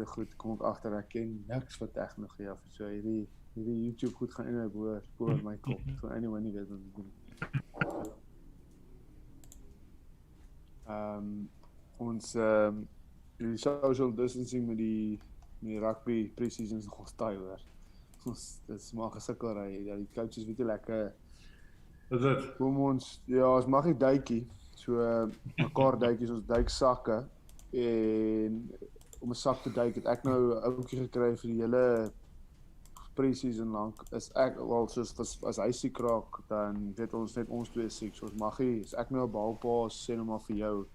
die goed, kom ek agter, ek ken niks van tegnologie af, so hierdie YouTube goed gaan in boor my kop, so anyway nie weet wat ek doen. Ons die social distancing met die rugby pre-season is nog taai hoor. Dit is maar gesukkelry, die coaches weet nie lekker. Is dit? Kom ons, ons mag nie duikie, so mekaar duikies, ons duik sakke, en om 'n sak te duik het ek nou 'n ouetjie gekry vir die hele pre-season lank, is ek, wel soos as hy siek raak, dan weet ons net ons twee siek, so ons mag nie, as ek nou 'n balpaas sê nou maar vir jou,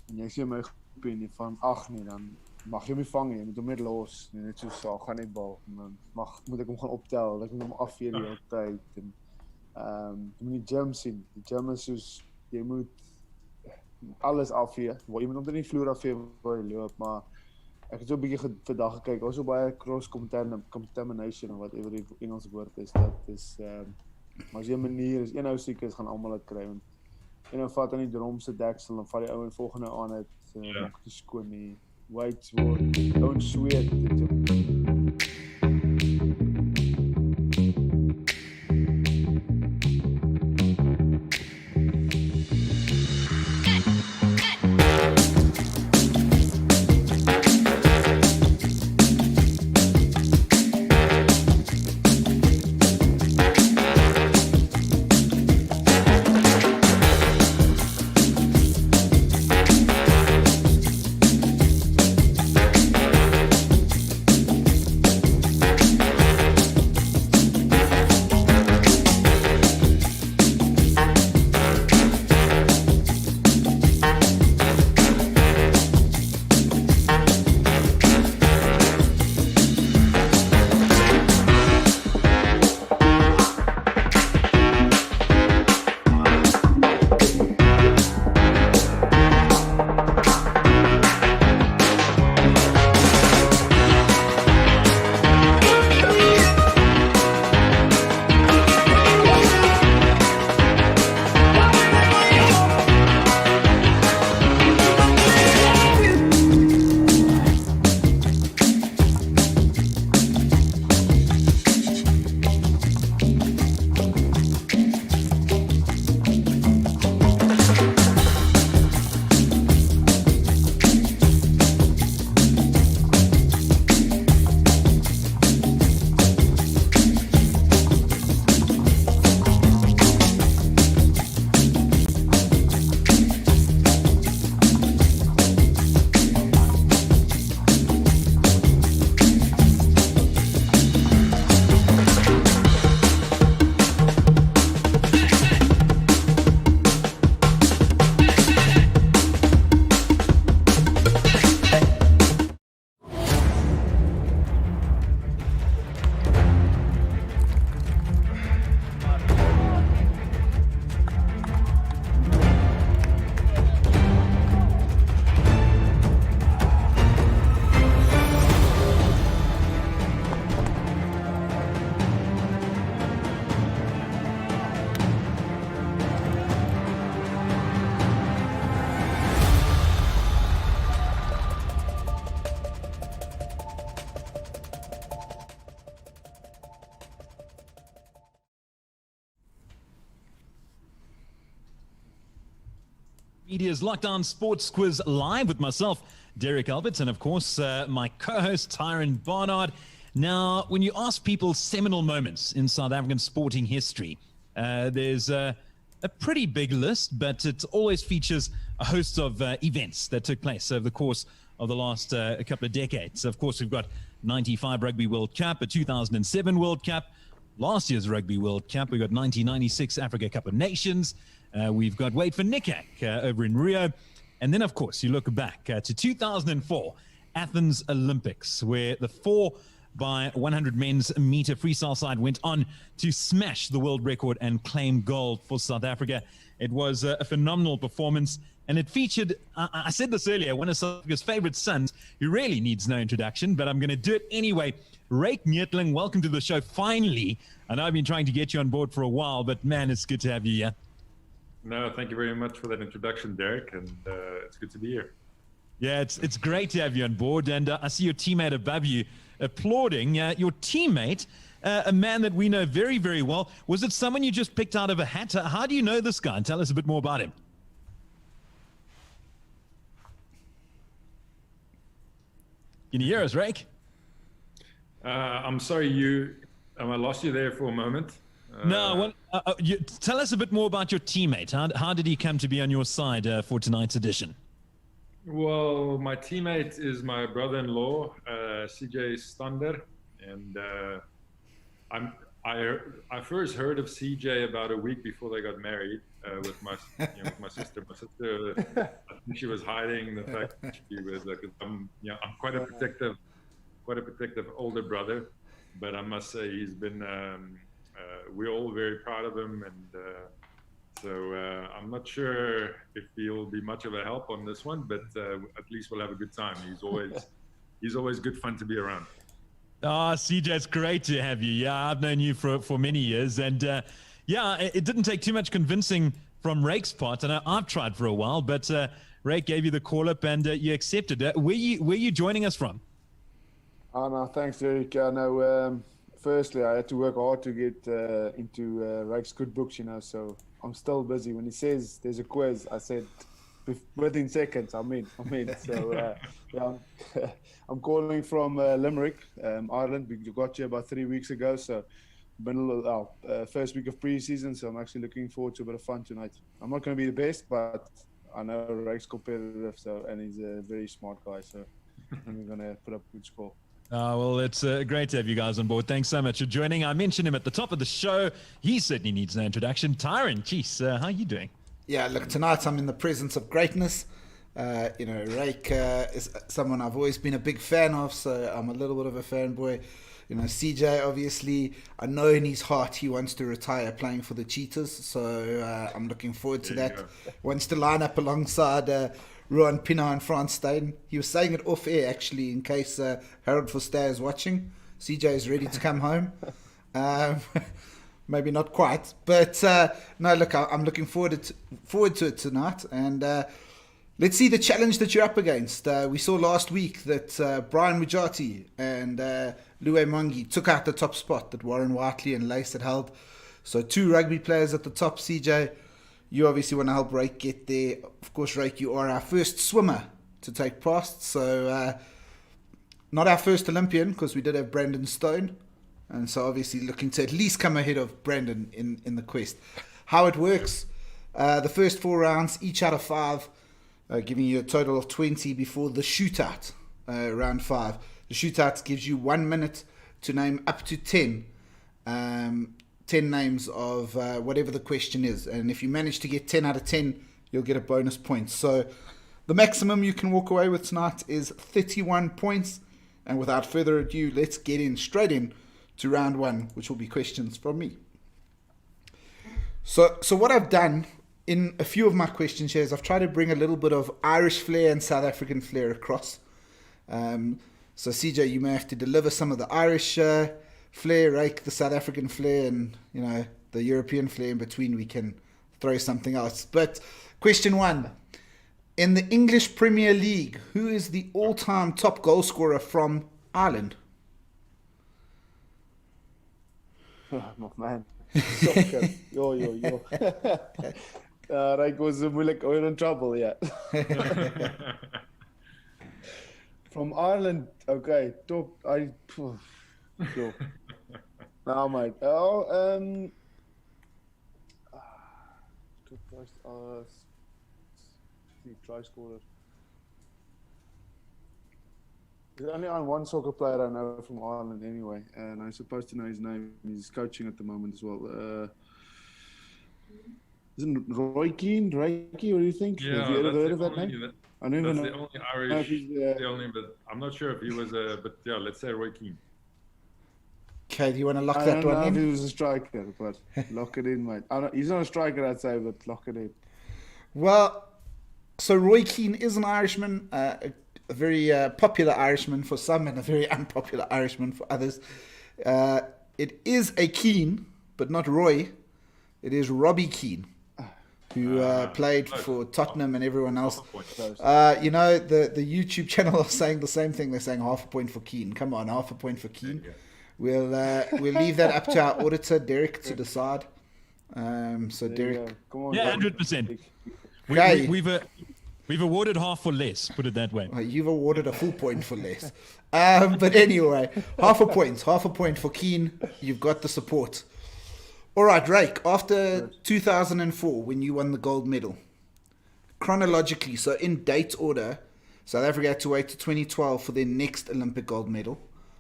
en jy sê my groepie en jy van 8 nie, dan mag jy hom nie vang nie, jy moet hom net los, net so saak, gaan net bal, en dan moet ek hom gaan optel, dat ek moet hom afvee die hele tyd, en jy moet die gym sien, die gym is soos, jy moet alles afvee, jy moet hom nie vloer afvee waar jy loop, maar ek het so 'n bietjie vandag gekyk, daar is so baie cross-contamination, of whatever die Engelse woord is, dat is, maar as jy 'n manier is, een ou siek is, gaan almal dit kry, want een ou vat aan die drom se deksel, dan vat die ou en volgende aan het, maak dit skoon nie, weights word, don't sweat, Media's Lockdown Sports Quiz live with myself, Derek Alberts, and of course, my co-host, Tyron Barnard. Now, when you ask people seminal moments in South African sporting history, there's a pretty big list, but it always features a host of events that took place over the course of the last couple of decades. Of course, we've got 95 Rugby World Cup, a 2007 World Cup, last year's Rugby World Cup. We've got 1996 Africa Cup of Nations. We've got Wade van Niekerk over in Rio. And then, of course, you look back to 2004 Athens Olympics, where the 4x100 men's meter freestyle side went on to smash the world record and claim gold for South Africa. It was a phenomenal performance, and it featured, I said this earlier, one of South Africa's favorite sons, who really needs no introduction, but I'm going to do it anyway. Ryk Neethling, welcome to the show finally. I know I've been trying to get you on board for a while, but man, it's good to have you here. No, thank you very much for that introduction, Derek, and it's good to be here. Yeah, it's great to have you on board, and I see your teammate above you applauding. Your teammate, a man that we know very, very well. Was it someone you just picked out of a hat? How do you know this guy? And tell us a bit more about him. Can you hear us, Rake? I'm sorry, I lost you there for a moment. No, tell us a bit more about your teammate. How did he come to be on your side for tonight's edition? Well, my teammate is my brother-in-law, CJ Stander, and I first heard of CJ about a week before they got married with my sister. My sister, I think she was hiding the fact that she was because I'm quite a protective older brother, but I must say he's been we're all very proud of him, and so I'm not sure if he'll be much of a help on this one, but at least we'll have a good time. He's always good fun to be around. CJ, it's great to have you. Yeah, I've known you for many years, and it didn't take too much convincing from Rake's part. And I've tried for a while, but Rake gave you the call up, and you accepted it. Where you joining us from? Oh no, thanks, Derek. I know. Firstly, I had to work hard to get into Rake's good books, so I'm still busy. When he says there's a quiz, I said within seconds, I'm in. So I'm calling from Limerick, Ireland. We got here about 3 weeks ago, so been a little first week of pre-season, so I'm actually looking forward to a bit of fun tonight. I'm not going to be the best, but I know Rake's competitive, and he's a very smart guy, so I think we're going to put up a good score. Well, it's great to have you guys on board. Thanks so much for joining. I mentioned him at the top of the show. He certainly needs no introduction. Tyron, geez, how are you doing? Yeah, look, tonight I'm in the presence of greatness. Rake is someone I've always been a big fan of, so I'm a little bit of a fanboy. CJ, obviously, I know in his heart he wants to retire playing for the Cheetahs, so I'm looking forward to that. Wants to line up alongside Rohan Pienaar and Frans Steyn. He was saying it off air, actually, in case Harold Verster is watching. CJ is ready to come home. Maybe not quite, but no, look, I'm looking forward to it tonight, and let's see the challenge that you're up against. We saw last week that Brian Mujati and Louis Mangi took out the top spot that Warren Whiteley and Lace had held. So 2 rugby players at the top. CJ, you obviously want to help Rake get there. Of course, Rake, you are our first swimmer to take past, so not our first Olympian, because we did have Brandon Stone. And so obviously looking to at least come ahead of Brandon in the quest. How it works, the first 4 rounds, each out of 5, giving you a total of 20 before the shootout, round 5. The shootout gives you 1 minute to name up to 10 names of whatever the question is. And if you manage to get 10 out of 10, you'll get a bonus point. So the maximum you can walk away with tonight is 31 points. And without further ado, let's get straight in to round 1, which will be questions from me. So what I've done in a few of my questions here is I've tried to bring a little bit of Irish flair and South African flair across. So CJ, you may have to deliver some of the Irish flair, Rake the South African flair, and the European flair in between. We can throw something else. But question 1. In the English Premier League, who is the all-time top goal scorer from Ireland? Oh, my man. Soccer. Yo. Rake was moeilijk. We're in trouble, yeah. From Ireland, okay. Top. Yo. Now, mate. Try scorer. There's only one soccer player I know from Ireland anyway, and I'm supposed to know his name. He's coaching at the moment as well. Isn't it Roy Keane? Reiki, what do you think? Yeah, have you ever heard of that name? I don't even know. That's the only Irish, the only, but I'm not sure if he was but yeah, let's say Roy Keane. Okay, do you want to lock that one in? I don't know if he was a striker, but lock it in, mate. He's not a striker, I'd say, but lock it in. Well, so Roy Keane is an Irishman, a very popular Irishman for some and a very unpopular Irishman for others. It is a Keane, but not Roy. It is Robbie Keane. who played for Tottenham and everyone else. Half a point. Close. You know, the YouTube channel are saying the same thing. They're saying half a point for Keane. Come on, half a point for Keane. Yeah. We'll leave that up to our auditor, Derek, to decide. So There you Derek, go. Come on, Yeah, guys. 100%. Okay. We've awarded half for less, put it that way. you've awarded a full point for less. But anyway, half a point for Keane. You've got the support. All right, Rake, after 2004, when you won the gold medal, chronologically, so in date order, South Africa had to wait to 2012 for their next Olympic gold medal.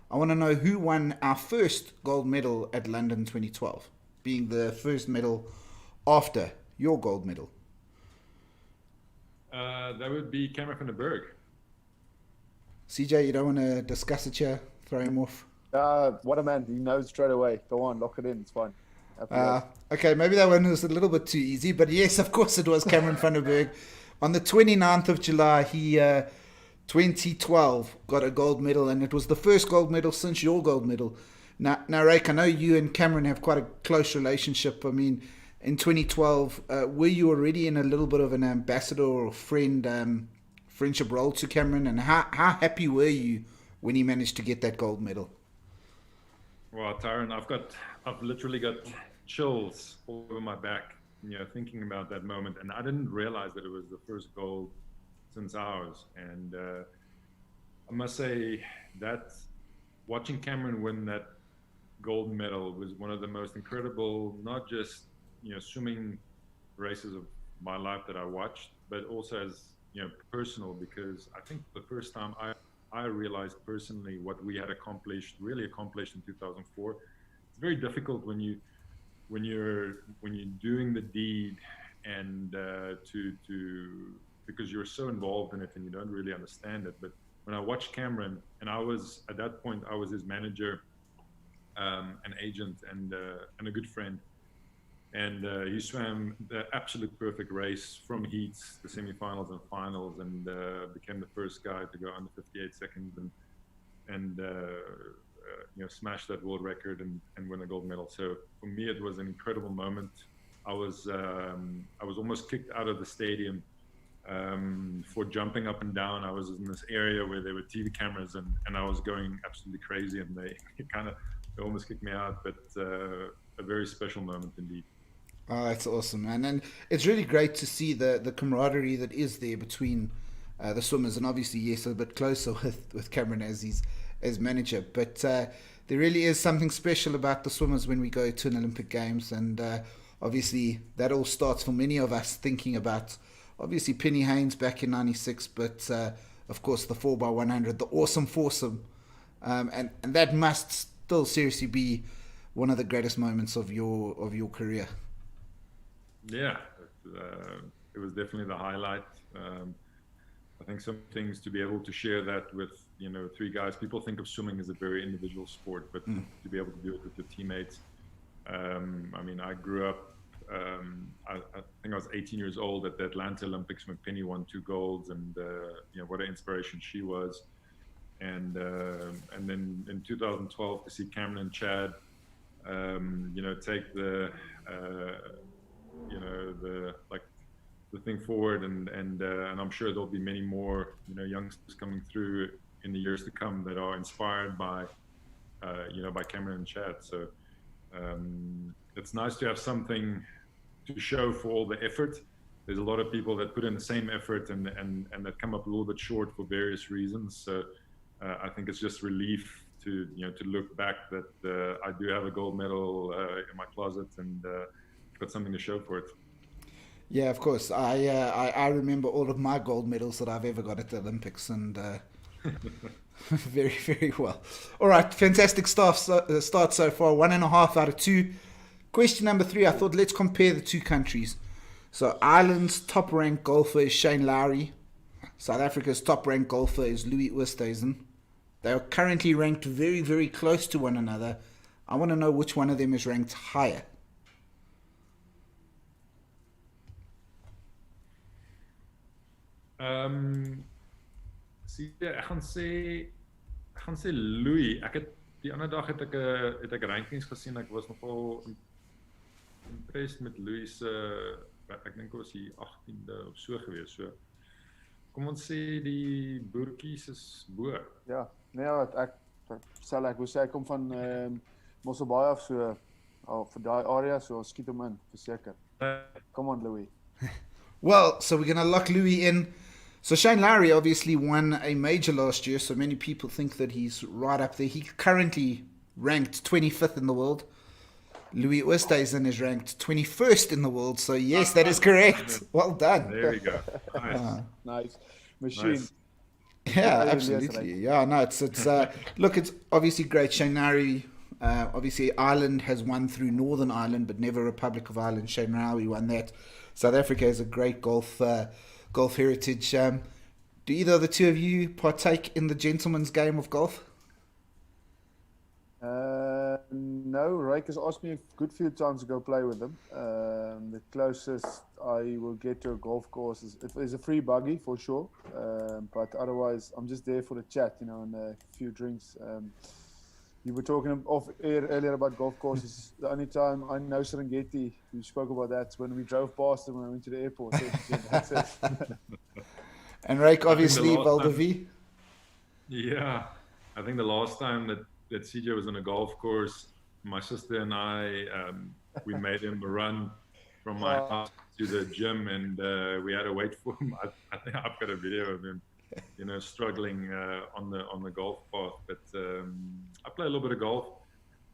I want to know who won our first gold medal at London 2012, being the first medal after your gold medal. That would be Cameron van der Berg. CJ, you don't want to discuss it here? Throw him off? What a man. He knows straight away. Go on, lock it in. It's fine. Happy days. Okay, maybe that one was a little bit too easy, but yes, of course it was Cameron van der Berg. On the 29th of July, he 2012 got a gold medal, and it was the first gold medal since your gold medal. Now, Rake, I know you and Cameron have quite a close relationship. I mean, in 2012, were you already in a little bit of an ambassador or friendship role to Cameron, and how happy were you when he managed to get that gold medal? Well, Tyron, I've literally got chills all over my back, thinking about that moment. And I didn't realize that it was the first gold since ours. And I must say that watching Cameron win that gold medal was one of the most incredible, not just, swimming races of my life that I watched, but also as, personal, because I think the first time I realized personally what we had really accomplished in 2004. It's very difficult when you're doing the deed and because you're so involved in it and you don't really understand it. But when I watched Cameron, and at that point I was his manager, an agent, and a good friend. And he swam the absolute perfect race from heats, the semifinals and finals, and became the first guy to go under 58 seconds and smash that world record and win a gold medal. So for me, it was an incredible moment. I was almost kicked out of the stadium for jumping up and down. I was in this area where there were TV cameras, and I was going absolutely crazy, and they almost kicked me out. But a very special moment indeed. Oh, that's awesome, man. And it's really great to see the camaraderie that is there between the swimmers, and obviously, yes, a bit closer with Cameron as manager. But there really is something special about the swimmers when we go to an Olympic Games, and obviously that all starts for many of us thinking about, obviously, Penny Haynes back in '96, but of course the 4x100, the awesome foursome, and that must still seriously be one of the greatest moments of your career. Yeah, it was definitely the highlight. I think some things to be able to share that with, three guys. People think of swimming as a very individual sport, but to be able to do it with your teammates. I grew up, I think I was 18 years old at the Atlanta Olympics when Penny won 2 golds, and what an inspiration she was. And then in 2012 to see Cameron and Chad, take the thing forward, and I'm sure there'll be many more youngsters coming through in the years to come that are inspired by by Cameron and Chad. So it's nice to have something to show for all the effort. There's a lot of people that put in the same effort and that come up a little bit short for various reasons. So I think it's just relief to look back that I do have a gold medal in my closet, and got something to show for it. Yeah, of course. I remember all of my gold medals that I've ever got at the Olympics, and very, very well. All right, fantastic start so far. 1.5 out of 2. Question number 3. I thought let's compare the two countries. So Ireland's top-ranked golfer is Shane Lowry. South Africa's top-ranked golfer is Louis Oosthuizen. They are currently ranked very, very close to one another. I want to know which one of them is ranked higher. Ek gaan sê Louis. Die ander dag het ek rankings gesien. Ek was nogal impressed met Louis se ek dink ons die 18de of so gewees. So kom ons sê die boertjies is bo. Ja, nee, wat ek wou sê, ek kom van Mosselbaai af, so vir daai area, so ons skiet hom in, verseker. Come on, Louis. Well, so we're going to lock Louis in. So Shane Lowry obviously won a major last year, so many people think that he's right up there. He currently ranked 25th in the world. Louis Oosthuizen is ranked 21st in the world, so yes, that is correct. Well done. There we go. Nice. Nice. Machine. Nice. Yeah, absolutely. Yeah, no, it's look, it's obviously great. Shane Lowry, obviously Ireland has won through Northern Ireland, but never Republic of Ireland. Shane Lowry won that. South Africa has a great golf heritage. Do either of the two of you partake in the gentleman's game of golf? No, Ryk has asked me a good few times to go play with him. The closest I will get to a golf course is a free buggy for sure. But otherwise, I'm just there for the chat, and a few drinks. You were talking off air earlier about golf courses. The only time I know Serengeti, we spoke about that when we drove past them when I went to the airport. So that's it. And Ryk, obviously, Valdevi. Yeah, I think the last time that CJ was on a golf course, my sister and I, we made him a run from my house to the gym, and we had to wait for him. I think I've got a video of him, struggling on the golf path. But I play a little bit of golf.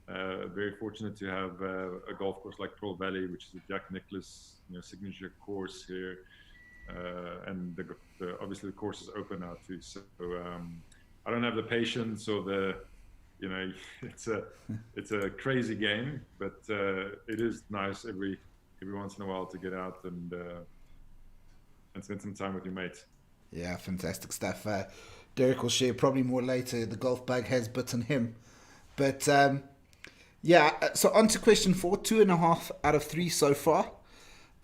Very fortunate to have a golf course like Pearl Valley, which is a Jack Nicklaus signature course here, and obviously the course is open now too. So I don't have the patience or the it's a crazy game, but it is nice every once in a while to get out and spend some time with your mates. Yeah, fantastic stuff. Derek will share probably more later. The golf bug has bitten him. But so on to question 4, 2.5 out of 3 so far.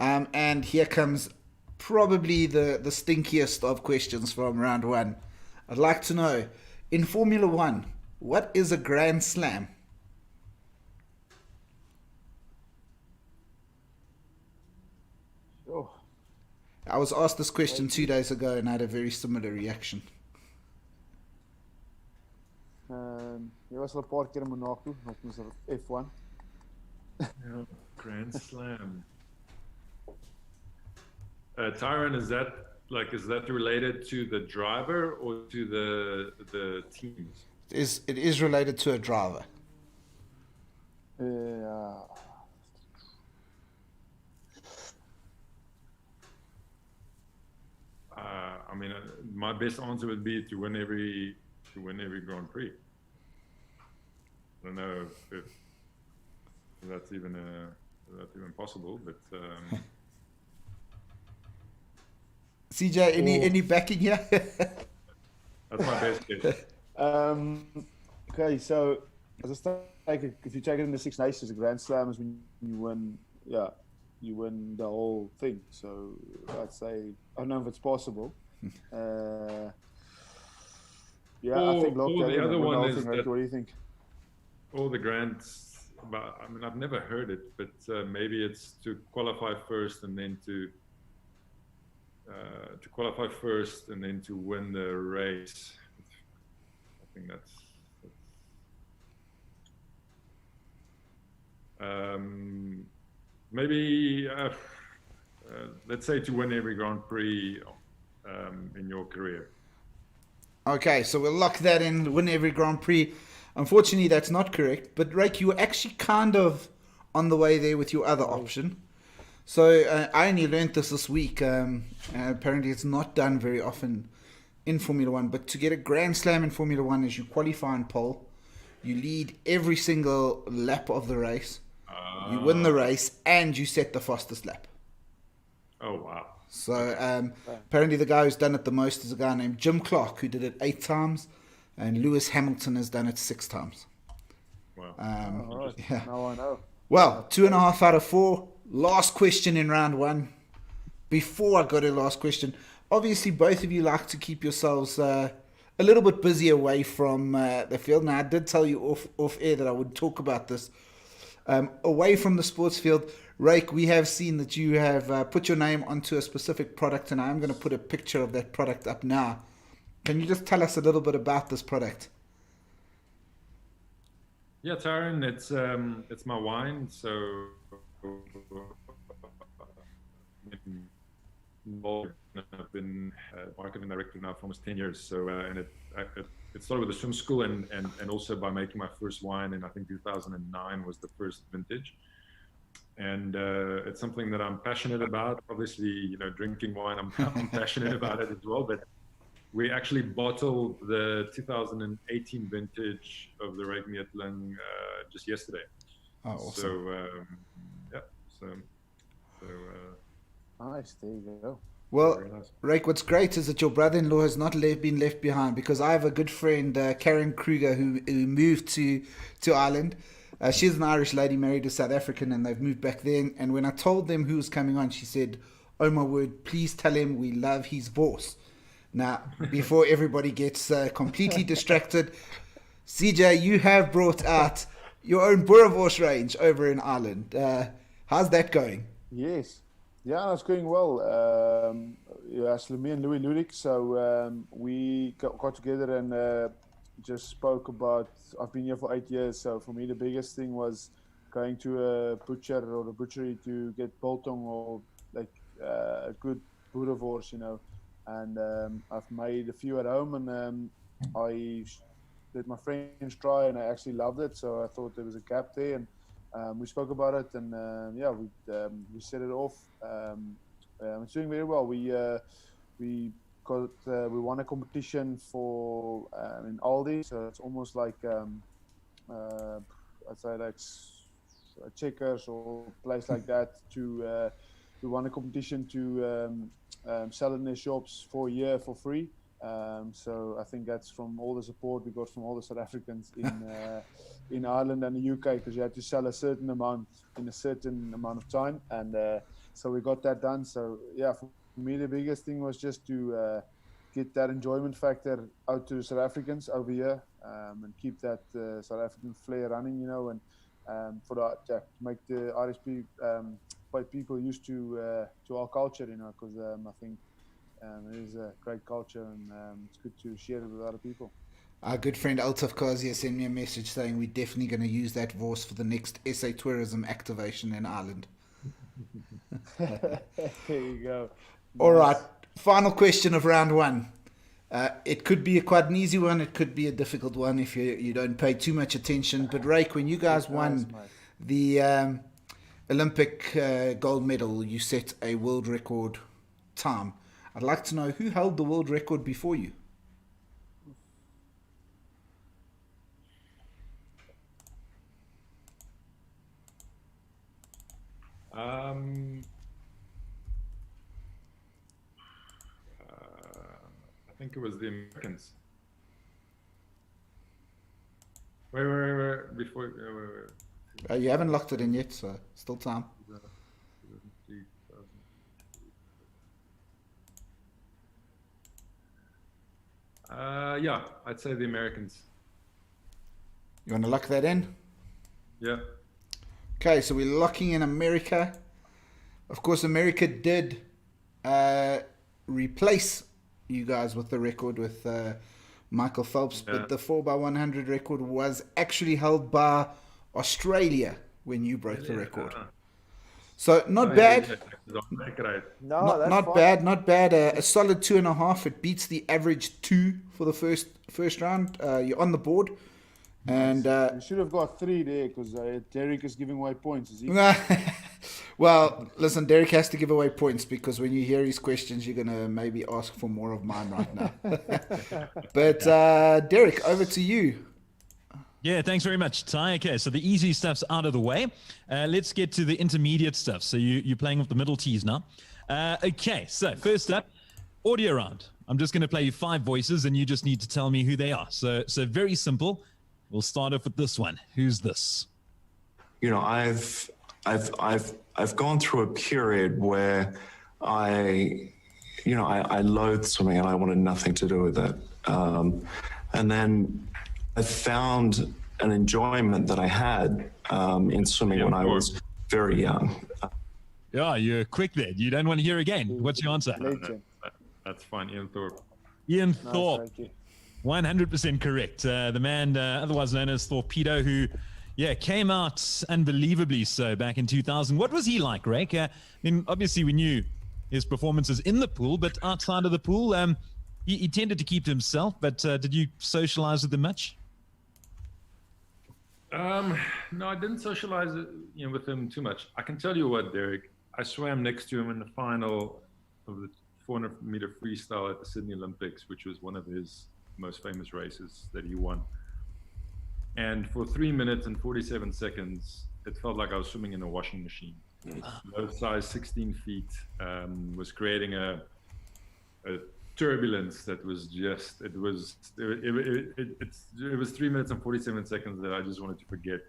And here comes probably the stinkiest of questions from round 1. I'd like to know, in Formula 1, what is a Grand Slam? Oh. I was asked this question 2 days ago and I had a very similar reaction. Jy was al 'n paar keer in Monaco, met ons F1. Yeah, Grand Slam. Tyron, is that related to the driver or to the teams? It is related to a driver. My best answer would be to win every Grand Prix. I don't know if that's even possible, but CJ, any backing here? That's my best guess. Okay, so as if you take it in the Six Nations, a Grand Slam is when you win. Yeah, you win the whole thing. So I'd say I don't know if it's possible. I think the other one is what do you think? All the Grands, but I've never heard it, but maybe it's to qualify first and then to qualify first and then to win the race. I think that's maybe let's say to win every Grand Prix in your career. Okay, so we'll lock that in, win every Grand Prix. Unfortunately, that's not correct. But Ryk, you were actually kind of on the way there with your other option. So I only learned this week. Apparently, it's not done very often in Formula 1. But to get a Grand Slam in Formula 1 is you qualify in pole, you lead every single lap of the race, you win the race, and you set the fastest lap. Oh, wow. So apparently the guy who's done it the most is a guy named Jim Clark, who did it 8 times, and Lewis Hamilton has done it 6 times. Wow. Yeah. Now I know. Well, 2.5 out of 4. Last question in round 1. Before I go to the last question, obviously both of you like to keep yourselves a little bit busy away from the field. Now, I did tell you off air that I would talk about this. Away from the sports field, Rake, we have seen that you have put your name onto a specific product, and I'm going to put a picture of that product up now. Can you just tell us a little bit about this product? Yeah, Tyron, it's my wine. So I've been marketing director now for almost 10 years. So and it started with the swim school and also by making my first wine in I think 2009 was the first vintage. And it's something that I'm passionate about. Obviously, you know, drinking wine, I'm passionate about it as well. But we actually bottled the 2018 vintage of the Rake Neethling just yesterday. Oh, awesome. So, yeah. So Nice, there you go. Well, very nice. Rake, what's great is that your brother-in-law has not been left behind, because I have a good friend, Karen Kruger, who moved to Ireland. She's an Irish lady married a South African, and they've moved back there. And when I told them who was coming on, she said, "Oh my word, please tell him we love his voice." Now, before everybody gets completely distracted, CJ, you have brought out your own Boerewors range over in Ireland. How's that going? Yes. Yeah, it's going well. Yeah, so me and Louis Ludik, so we got together and just spoke about, I've been here for 8 years, so for me the biggest thing was going to a butcher or a butchery to get biltong or like a good Boerewors, you know. And I've made a few at home, and I let my friends try, and I actually loved it. So I thought there was a gap there, and we spoke about it, and yeah, we set it off. It's doing very well. We won a competition for in Aldi, so it's almost like I'd say like Checkers or a place like that. We won a competition to sell in their shops for a year for free. So I think that's from all the support we got from all the South Africans in Ireland and the UK, because you had to sell a certain amount in a certain amount of time, and so we got that done. So yeah, for me the biggest thing was just to get that enjoyment factor out to South Africans over here, and keep that South African flair running, you know, and for that, yeah, make the Irish people used to our culture, you know, because I think it is a great culture, and it's good to share it with other people. Our good friend Altaf Kazia sent me a message saying we're definitely going to use that voice for the next SA tourism activation in Ireland. There you go. All Nice. right, final question of round one. It could be quite an easy one. It could be a difficult one if you don't pay too much attention. But Rake, when you guys won Nice, mate. the Olympic gold medal, you set a world record time. I'd like to know who held the world record before you. I think it was the Americans. Wait, before, wait. You haven't locked it in yet, so still time. Yeah, I'd say the Americans. You want to lock that in? Yeah. Okay, so we're locking in America. Of course, America did replace you guys with the record with Michael Phelps, Yeah. but the 4x100 record was actually held by Australia when you broke the record. So not bad. No, that's Not fine. bad, not bad. A solid 2.5. It beats the average 2 for the first round. You're on the board. And You should have got 3 there, because Derek is giving away points. Is he? well, listen, Derek has to give away points, because when you hear his questions, you're going to maybe ask for more of mine right now. But Derek, over to you. Yeah, thanks very much, Ty. Okay, so the easy stuff's out of the way. Let's get to the intermediate stuff. So you're playing with the middle T's now. Okay, so first up, audio round. I'm just going to play you 5 voices, and you just need to tell me who they are. So very simple. We'll start off with this one. Who's this? You know, I've gone through a period where I loathed swimming and I wanted nothing to do with it. And then I found an enjoyment that I had in swimming when I was very young. Yeah, you're quick there. You don't want to hear again. What's your answer? Legend. That's fine, Ian Thorpe. Ian Nice, Thorpe. thank you. 100% correct. The man, otherwise known as Torpedo, who, came out unbelievably so back in 2000. What was he like, Rake? I mean, obviously we knew his performances in the pool, but outside of the pool, he tended to keep to himself. But did you socialize with him much? No, I didn't socialize, with him too much. I can tell you what, Derek. I swam next to him in the final of the 400-meter freestyle at the Sydney Olympics, which was one of his most famous races that he won. And for 3 minutes and 47 seconds, it felt like I was swimming in a washing machine. Low size, 16 feet, was creating a turbulence that was just, it was 3 minutes and 47 seconds that I just wanted to forget,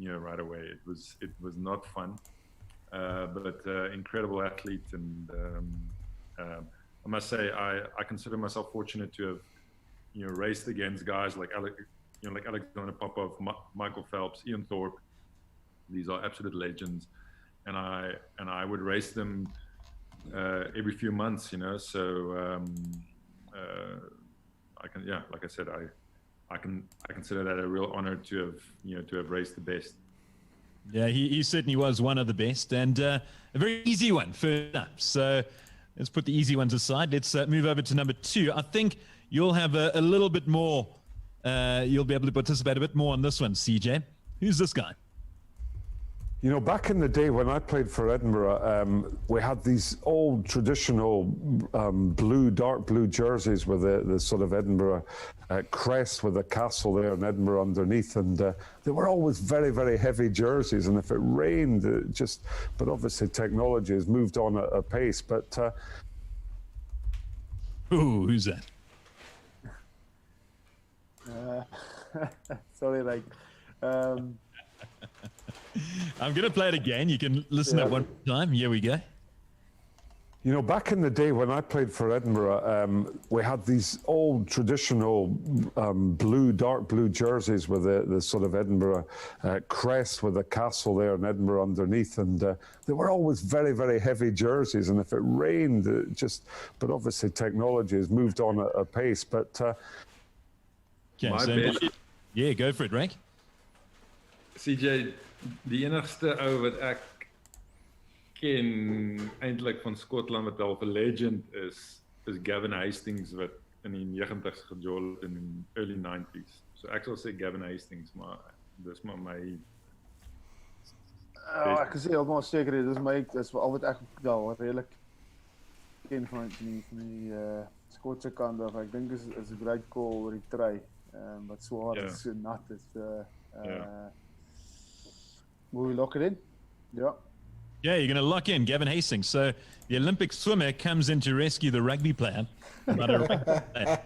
right away. It was not fun, but incredible athlete. And I must say, I consider myself fortunate to have, raced against guys like Alexander Popov, Michael Phelps, Ian Thorpe. These are absolute legends, and I would race them every few months, So I can, like I said, I consider that a real honor to have raced the best. Yeah, he certainly was one of the best, and a very easy one first up. So let's put the easy ones aside. Let's move over to number 2. I think you'll have a little bit more. You'll be able to participate a bit more on this one, CJ. Who's this guy? Back in the day when I played for Edinburgh, we had these old traditional dark blue jerseys with the sort of Edinburgh crest with a castle there in Edinburgh underneath. And they were always very, very heavy jerseys. And if it rained, but obviously technology has moved on at a pace. But who's that? Sorry, like, I'm going to play it again. You can listen at one time. Here we go. Back in the day when I played for Edinburgh, we had these old traditional dark blue jerseys with the sort of Edinburgh crest with a castle there in Edinburgh underneath. And they were always very, very heavy jerseys. And if it rained, but obviously technology has moved on at a pace. But okay, yeah, go for it, Rank. CJ, die enigste ou wat ek ken eintlik van Skotland wat al 'n legend is Gavin Hastings wat in die 90s gejol het in die early 90s. So ek sal sê Gavin Hastings, maar dis maar my ek kan sê almal seker dis al wat ek wel redelik ken van die Skotse kant af. Ek dink is 'n great call oor die try. Wat swaar is, so nat is. Will we lock it in? Yeah. Yeah, you're going to lock in Gavin Hastings. So the Olympic swimmer comes in to rescue the rugby player. But a rugby player.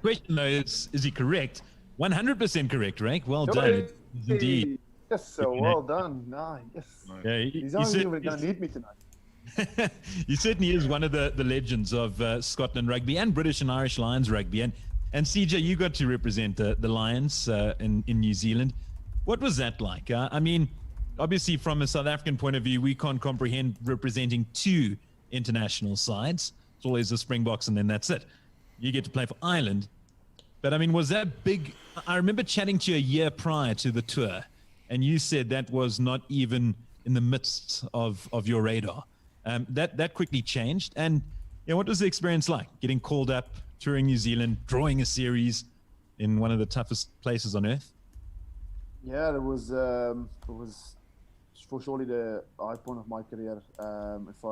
Question though is he correct? 100% correct, Rank. Well done. Indeed. Yes, so well done. Nice. Yes. Yeah, he's only going to need me tonight. He certainly is one of the legends of Scotland rugby and British and Irish Lions rugby. And CJ, you got to represent the Lions in New Zealand. What was that like? I mean, obviously from a South African point of view, we can't comprehend representing 2 international sides. It's always the Springboks and then that's it. You get to play for Ireland. But I mean, was that big? I remember chatting to you a year prior to the tour, and you said that was not even in the midst of your radar. That quickly changed. And what was the experience like? Getting called up, touring New Zealand, drawing a series in one of the toughest places on earth? Yeah, it was for surely the high point of my career. If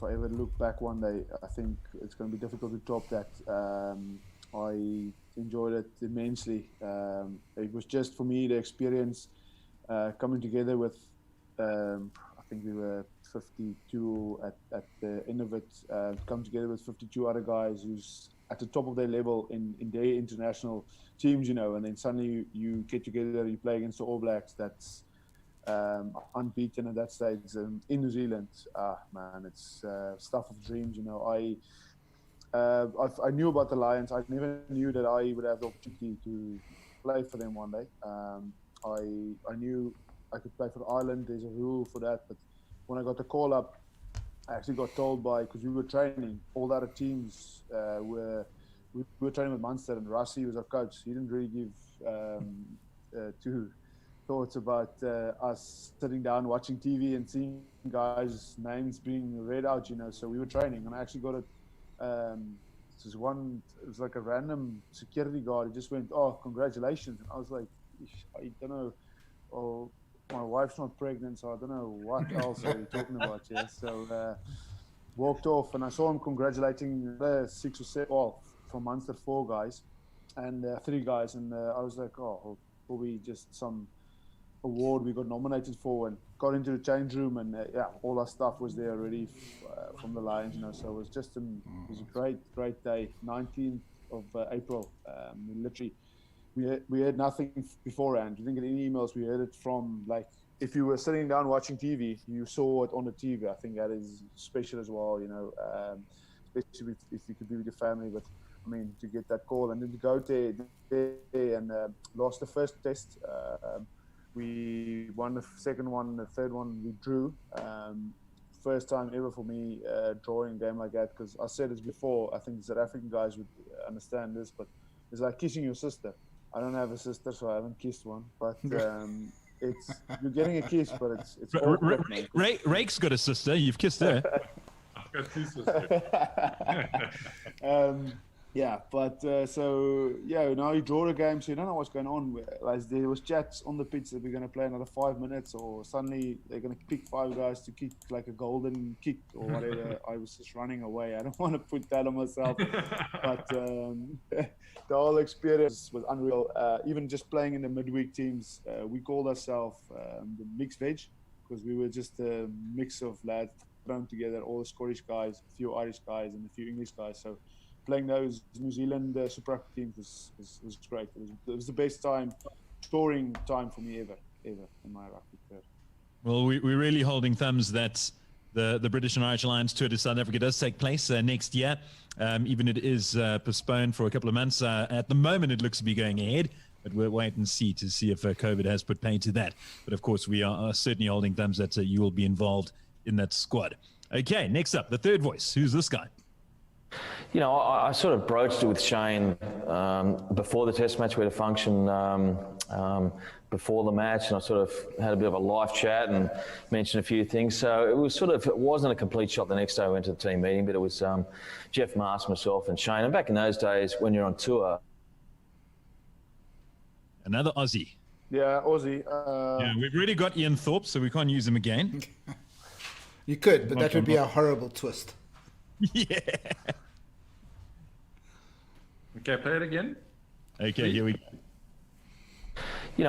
I ever look back one day, I think it's going to be difficult to top that. I enjoyed it immensely. It was just for me the experience coming together with. I think we were 52 at the end of it. Come together with 52 other guys who's at the top of their level in their international teams, and then suddenly you get together, you play against the All Blacks. That's unbeaten at that stage in New Zealand. Man, it's stuff of dreams. I knew about the Lions. I never knew that I would have the opportunity play for them one day. I knew I could play for Ireland. There's a rule for that, but when I got the call up, I actually got told because we were training, all the other teams we were training with Munster, and Rassie was our coach. He didn't really give two thoughts about us sitting down watching TV and seeing guys' names being read out, So we were training, and I actually got it. It was like a random security guard. He just went, "Oh, congratulations!" And I was like, "I don't know. Oh, my wife's not pregnant, so I don't know what else are you talking about." Yeah, so walked off, and I saw him congratulating the 6 or 7, from Munster, 4 guys, and 3 guys, and I was like, "Oh, probably just some award we got nominated for," and got into the change room, and all our stuff was there already from the Lions, So it was just it was a great day. 19th of April. We heard nothing beforehand. We didn't get any emails. We heard it from, like, if you were sitting down watching TV, you saw it on the TV. I think that is special as well, especially if you could be with your family. But I mean, to get that call and then to go there and lost the first test. We won the second one, the third one we drew. First time ever for me drawing a game like that, because I said this before. I think the South African guys would understand this, but it's like kissing your sister. I don't have a sister, so I haven't kissed one. But you're getting a kiss, but it's awkward, man. Rake's got a sister. You've kissed her. I've got 2 sisters. Now you draw the game, so you don't know what's going on. Like, there was chats on the pitch that we're going to play another 5 minutes, or suddenly they're going to pick 5 guys to kick like a golden kick or whatever. I was just running away. I don't want to put that on myself, but the whole experience was unreal. Even just playing in the midweek teams, we called ourselves the mixed veg, because we were just a mix of lads thrown together, all the Scottish guys, a few Irish guys, and a few English guys. So playing those New Zealand Super Rugby teams was great. It was the best touring time for me ever in my rugby career. Well, we're really holding thumbs that the British and Irish Alliance tour to South Africa does take place next year. Even it is postponed for a couple of months. At the moment, it looks to be going ahead, but we'll wait and see if COVID has put paid to that. But of course, we are certainly holding thumbs that you will be involved in that squad. Okay, next up, the third voice. Who's this guy? I sort of broached it with Shane before the test match. We had a function before the match, and I sort of had a bit of a live chat and mentioned a few things. So it wasn't a complete shot the next day. I went to the team meeting, but it was Jeff Mars, myself, and Shane. And back in those days, when you're on tour, another Aussie. Yeah, Aussie. We've already got Ian Thorpe, so we can't use him again. You could, but that would be a horrible twist. Yeah. Okay, play it again. Okay, here we go.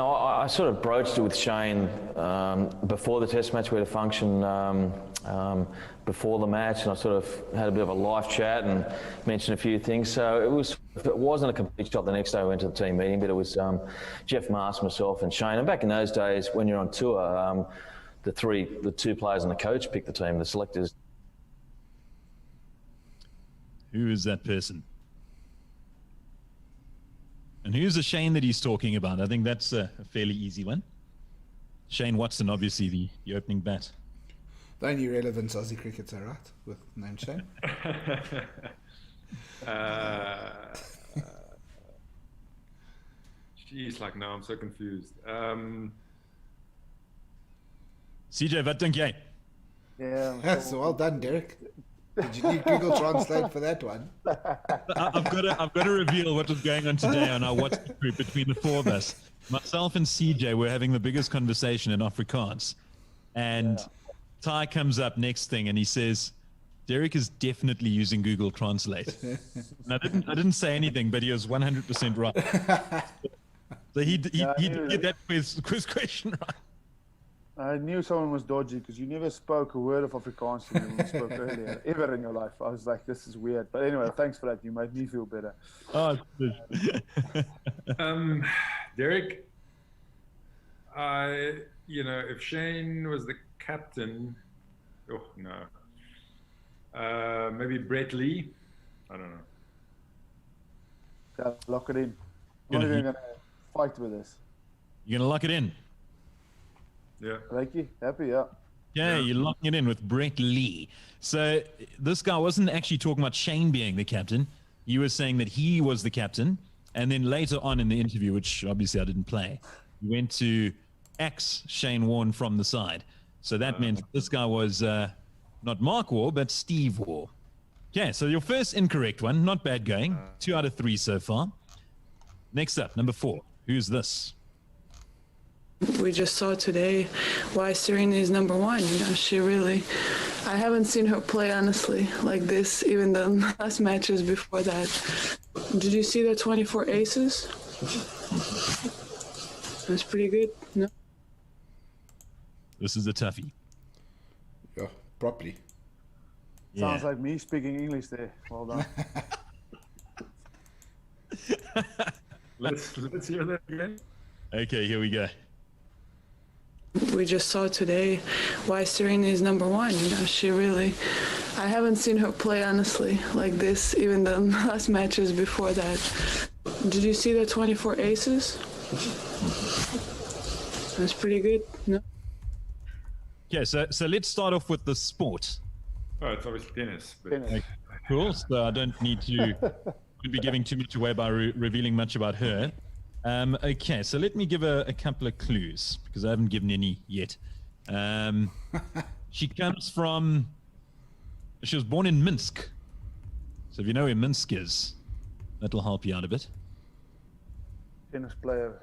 I sort of broached it with Shane before the test match. We had a function before the match, and I sort of had a bit of a live chat and mentioned a few things. So it wasn't a complete shot the next day. I went to the team meeting, but it was Jeff Mars, myself, and Shane. And back in those days, when you're on tour, the 2 players and the coach pick the team, the selectors. Who is that person? And who's the Shane that he's talking about? I think that's a fairly easy one. Shane Watson, obviously the opening bat. The only relevant Aussie cricketer, right? With name Shane. Jeez, now I'm so confused. CJ, wat dink jy? Yeah. Yes, well done, Derek. Did you need Google Translate for that one? I've got to reveal what was going on today on our WhatsApp group between the 4 of us. Myself and CJ were having the biggest conversation in Afrikaans, and Ty comes up next thing and he says, "Derek is definitely using Google Translate." And I didn't say anything, but he was 100% right. So he did get that quiz question right. I knew someone was dodgy because you never spoke a word of Afrikaans to me when we spoke earlier, ever in your life. I was like, this is weird. But anyway, thanks for that. You made me feel better. Oh, Derek, if Shane was the captain, maybe Brett Lee. I don't know. Yeah, lock it in. I'm not even going to fight with this. You're going to lock it in. Yeah. Reiki, happy, yeah. Yeah, you're locking it in with Brett Lee. So this guy wasn't actually talking about Shane being the captain. He was saying that he was the captain. And then later on in the interview, which obviously I didn't play, he went to X Shane Warne from the side. So that meant this guy was not Mark War, but Steve War. Okay, so your first incorrect one. Not bad going. 2 out of 3 so far. Next up, number 4. Who's this? We just saw today why Serena is number 1. You know, she really, I haven't seen her play honestly like this, even the last matches before that. Did you see the 24 aces? That's pretty good. No? This is a toughie. Yeah, properly. Sounds like me speaking English there. Well done. Let's hear that again. Okay, here we go. We just saw today why Serena is number 1. You know, she really, I haven't seen her play honestly like this, even the last matches before that. Did you see the 24 aces? That's pretty good. No? Okay, so let's start off with the sport. Oh, it's obviously tennis. But Tennis. Cool. So I don't need to be giving too much away by revealing much about her. Okay, so let me give a couple of clues because I haven't given any yet. She comes from. She was born in Minsk. So if you know where Minsk is, that'll help you out a bit. Tennis player.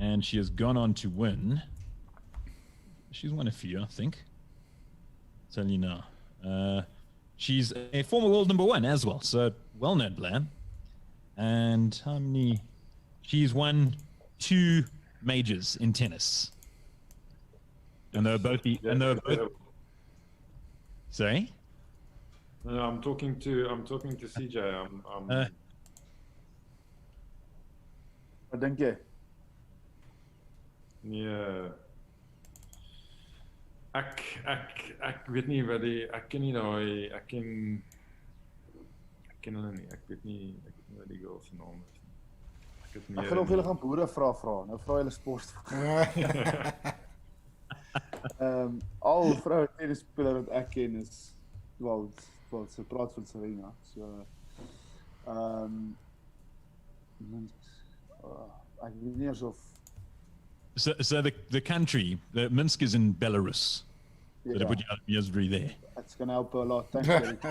And she has gone on to win. She's won a few, I think. Tell you now. She's a former world number 1 as well, so well-known player. And how many? She's won 2 majors in tennis. And they were both. Sorry. No, I'm talking to CJ. Wat dink jy? Nee. Ek weet nie wat ek ken nie daai ek ken hulle nie. Ek weet nie wat die girl se naam is nie. Ek het meer. Ek geloof julle gaan boere vra. Nou vra julle sport. Al vroue tennisspeler wat ek ken is wel se praat van Serena. So ek weet nie eens of So the country, Minsk is in Belarus. So to put you out of misery there. That's going to help a lot. Thanks, Eric.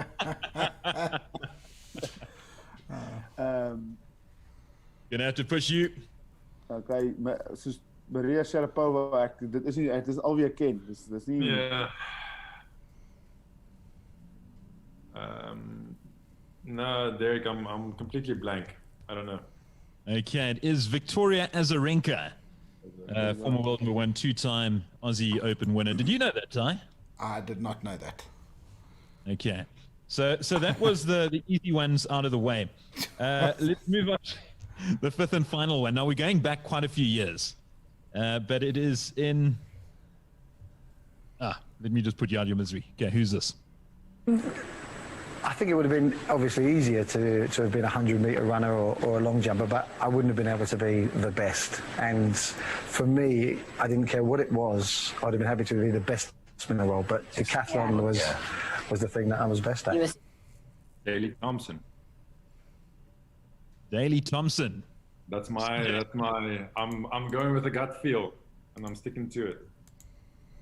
Gonna have to push you. Okay, soos Maria Sharapova, dit is al wie ek ken. Dis nie. Yeah. No, Derek, I'm completely blank. I don't know. Okay, it is Victoria Azarenka. Former world number 1, 2-time Aussie Open winner. Did you know that, Ty? I did not know that. Okay. So that was the easy ones out of the way. Let's move on to the 5th and final one. Now we're going back quite a few years. But it is in... let me just put you out of your misery. Okay, who's this? I think it would have been obviously easier to have been a 100-metre runner or a long jumper, but I wouldn't have been able to be the best. And for me, I didn't care what it was. I'd have been happy to be the best in the world, but decathlon was the thing that I was best at. Daley Thompson. Daley Thompson. That's my. I'm going with a gut feel, and I'm sticking to it.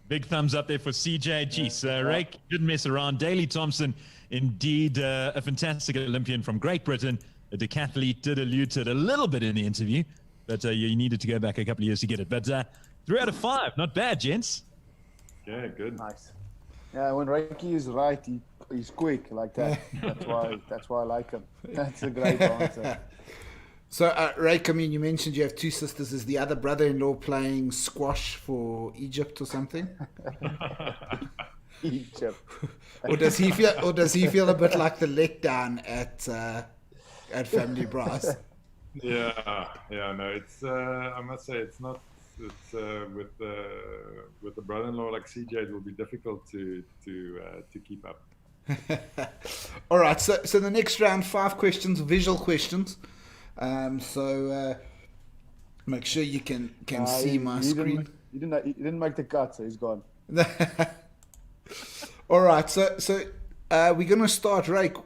Big thumbs up there for CJ. Geez, Rake didn't mess around. Daley Thompson, indeed a fantastic Olympian from Great Britain. A decathlete, did allude to it a little bit in the interview, but you needed to go back a couple of years to get it. But 3 out of 5, not bad, gents. Yeah, good. Nice. Yeah, when Reiki is right, he's quick like that. That's why I like him. That's a great answer. So, Rake, I mean, you mentioned you have 2 sisters. Is the other brother-in-law playing squash for Egypt or something? Egypt. Or does he feel a bit like the letdown at Family Brass? Yeah, no, it's I must say it's not. It's with the brother-in-law like CJ, it will be difficult to keep up. All right, so the next round, 5 questions, visual questions. Make sure you can see my screen. He didn't make the cut, so he's gone. All right, so we're going to start, Rake,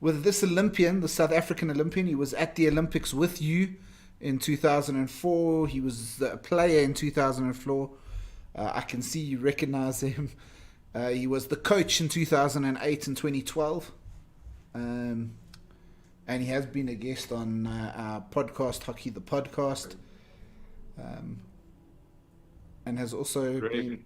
with this Olympian, the South African Olympian. He was at the Olympics with you in 2004. He was a player in 2004. I can see you recognize him. He was the coach in 2008 and 2012. And he has been a guest on our podcast, Hockey the Podcast. And has also been...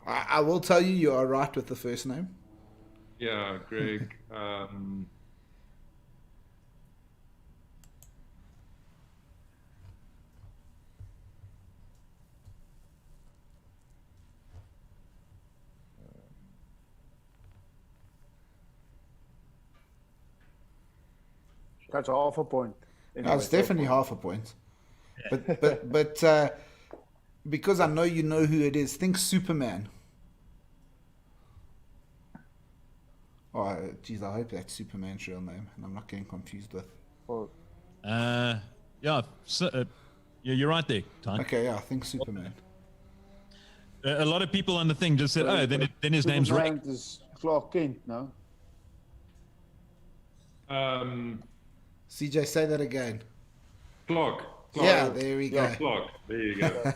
I will tell you are right with the first name. Yeah, Greg. That's half a point. Anyway, it's definitely half a point. But because I know you know who it is, think Superman. Oh, geez, I hope that's Superman's real name, and I'm not getting confused with. Yeah, you're right there, Ty. Okay, yeah, I think Superman. A lot of people on the thing just said, "Oh, then his name's Rick." Superman is Clark Kent, no? CJ, say that again. Clark. Yeah, there we go. Yeah, Clark. There you go.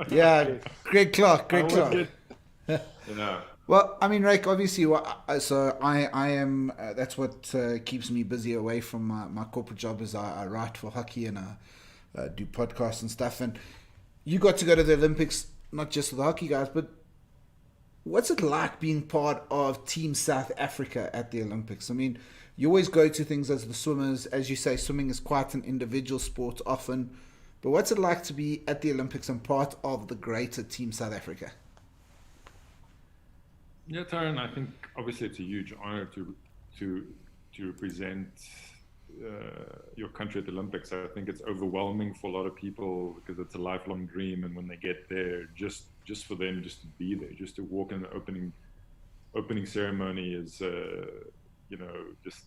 Yeah, Greg Clark. Yeah. Well, I mean, Rake, obviously, so I am, that's what keeps me busy away from my corporate job is I write for hockey and I do podcasts and stuff. And you got to go to the Olympics, not just with the hockey guys, but what's it like being part of Team South Africa at the Olympics? I mean, you always go to things as the swimmers. As you say, swimming is quite an individual sport often. But what's it like to be at the Olympics and part of the greater Team South Africa? Yeah, Taran, I think obviously it's a huge honor to represent your country at the Olympics. I think it's overwhelming for a lot of people because it's a lifelong dream, and when they get there, just for them just to be there, just to walk in the opening ceremony is just,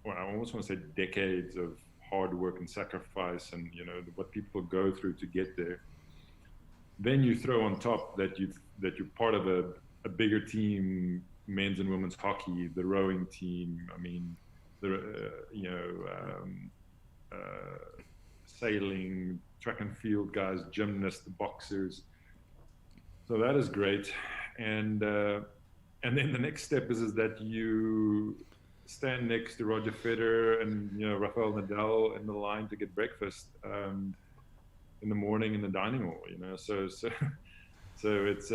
well, I almost want to say decades of hard work and sacrifice, and what people go through to get there. Then you throw on top that you're part of a bigger team, men's and women's hockey, the rowing team. I mean, sailing, track and field guys, gymnasts, boxers. So that is great. And then the next step is that you stand next to Roger Federer and Rafael Nadal in the line to get breakfast in the morning in the dining hall. So it's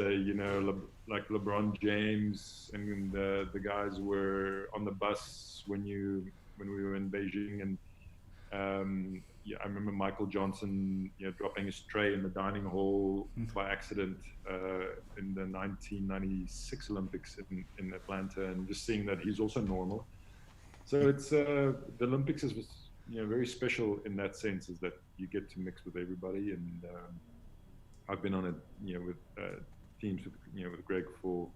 like LeBron James and the guys were on the bus when we were in Beijing, and I remember Michael Johnson dropping his tray in the dining hall by accident in the 1996 Olympics in Atlanta, and just seeing that he's also normal. So it's the Olympics is very special in that sense, is that you get to mix with everybody, and I've been on it, with teams with Greg for